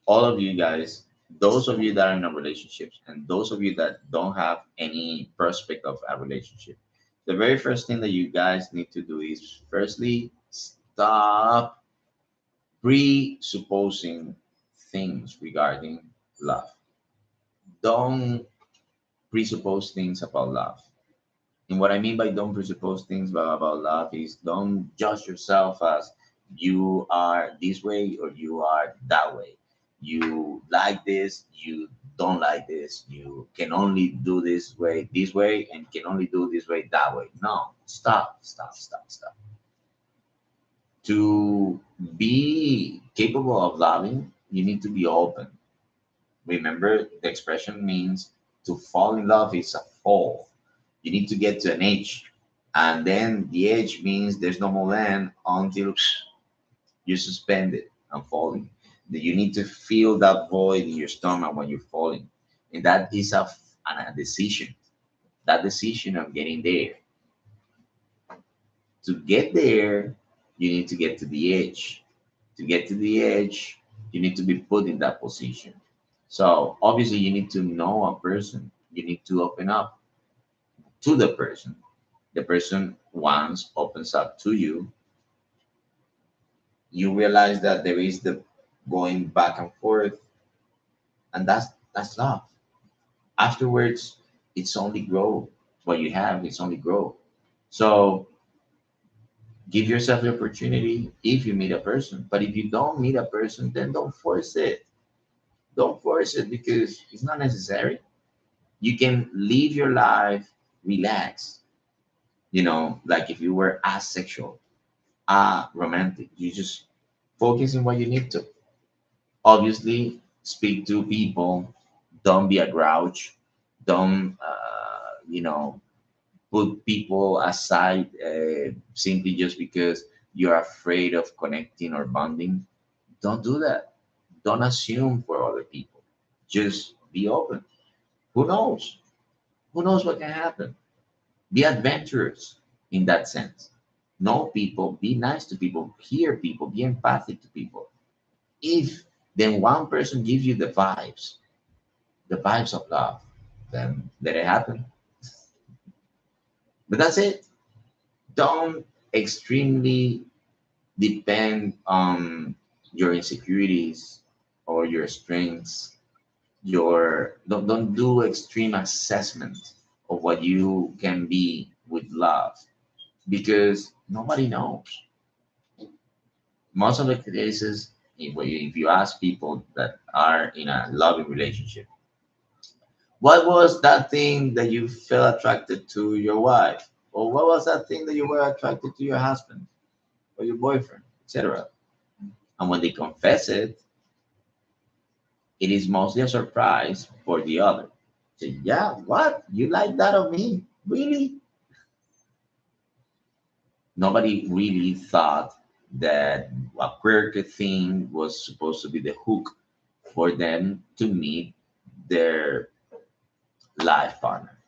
all of you guys, those of you that are in a relationships and those of you that don't have any prospect of a relationship, the very first thing that you guys need to do is firstly stop presupposing things regarding love. Don't presuppose things about love. And what I mean by don't presuppose things about love is don't judge yourself as you are this way or you are that way. You like this, you don't like this. You can only do this way, and can only do this way, that way. No, stop, stop, stop, stop. To be capable of loving, you need to be open. Remember, the expression means to fall in love is a fall. You need to get to an age. And then the age means there's no more land until you're suspended and falling. That you need to feel that void in your stomach when you're falling. And that is a decision. That decision of getting there. To get there, you need to get to the edge. To get to the edge, you need to be put in that position. So obviously, you need to know a person. You need to open up to the person. The person once opens up to you, you realize that there is the going back and forth, and that's love. Afterwards, it's only grow. What you have is only grow. So give yourself the opportunity if you meet a person. But if you don't meet a person, then don't force it. Don't force it because it's not necessary. You can live your life relaxed. Like if you were asexual, romantic, you just focus on what you need to. Obviously, speak to people. Don't be a grouch. Don't, put people aside simply just because you're afraid of connecting or bonding. Don't do that. Don't assume for other people. Just be open. Who knows? Who knows what can happen? Be adventurous in that sense. Know people, be nice to people, hear people, be empathic to people. If then one person gives you the vibes of love, then let it happen. But that's it. Don't extremely depend on your insecurities or your strengths. Don't do extreme assessment of what you can be with love because nobody knows. Most of the cases, if you ask people that are in a loving relationship, what was that thing that you felt attracted to your wife? Or what was that thing that you were attracted to your husband or your boyfriend, etc.? And when they confess it, it is mostly a surprise for the other. Say, yeah, what? You like that of me? Really? Nobody really thought that a quirky thing was supposed to be the hook for them to meet their life partner.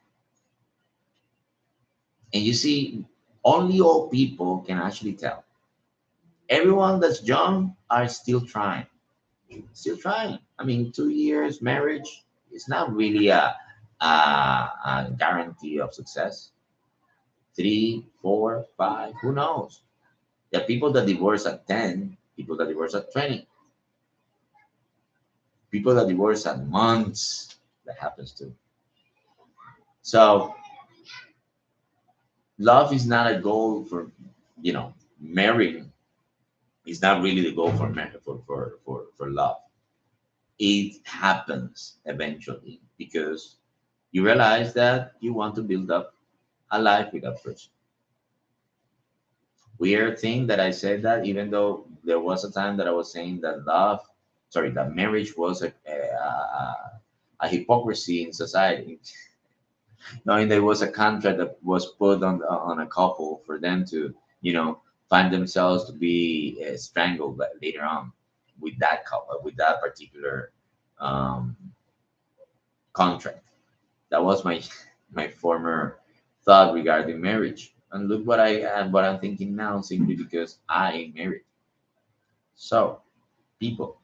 And you see, only old people can actually tell. Everyone that's young are still trying, still trying. I mean, 2 years marriage is not really a guarantee of success. Three, four, five, who knows? There are people that divorce at 10, people that divorce at 20, people that divorce at months. That happens too. So love is not a goal for, marrying is not really the goal for for love. It happens eventually because you realize that you want to build up a life with that person. Weird thing that I said that even though there was a time that I was saying that that marriage was a hypocrisy in society, knowing there was a contract that was put on a couple for them to, find themselves to be strangled later on with that couple, with that particular um, contract. That was my former thought regarding marriage. And look what I'm thinking now, simply because I am married. So, people,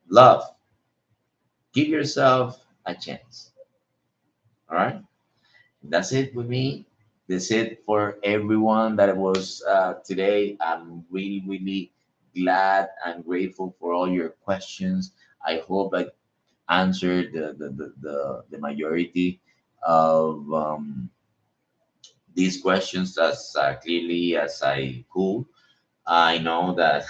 love, give yourself a chance. All right, that's it with me. That's it for everyone that was today. I'm really, really glad and grateful for all your questions. I hope I answered the majority of these questions as clearly as I could. I know that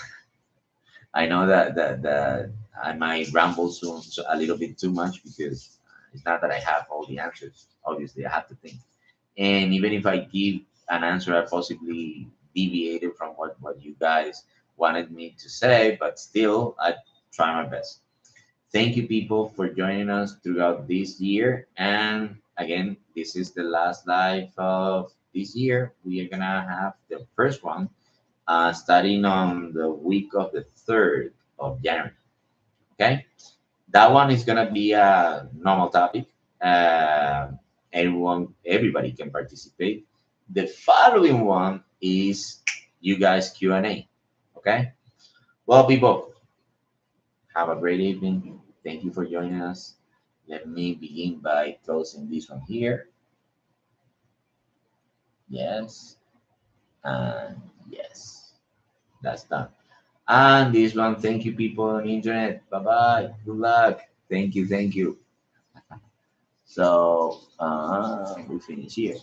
that I might ramble so a little bit too much because it's not that I have all the answers. Obviously, I have to think. And even if I give an answer, I possibly deviated from what you guys wanted me to say, but still, I try my best. Thank you, people, for joining us throughout this year. And again, this is the last live of this year. We are gonna have the first one starting on the week of the 3rd of January. Okay, that one is gonna be a normal topic. Everybody can participate. The following one is you guys Q&A. Okay. Well, people, have a great evening. Thank you for joining us. Let me begin by closing this one here. Yes, and yes, that's done. And this one, thank you, people on the internet. Bye bye. Good luck. Thank you. Thank you. So we finish here.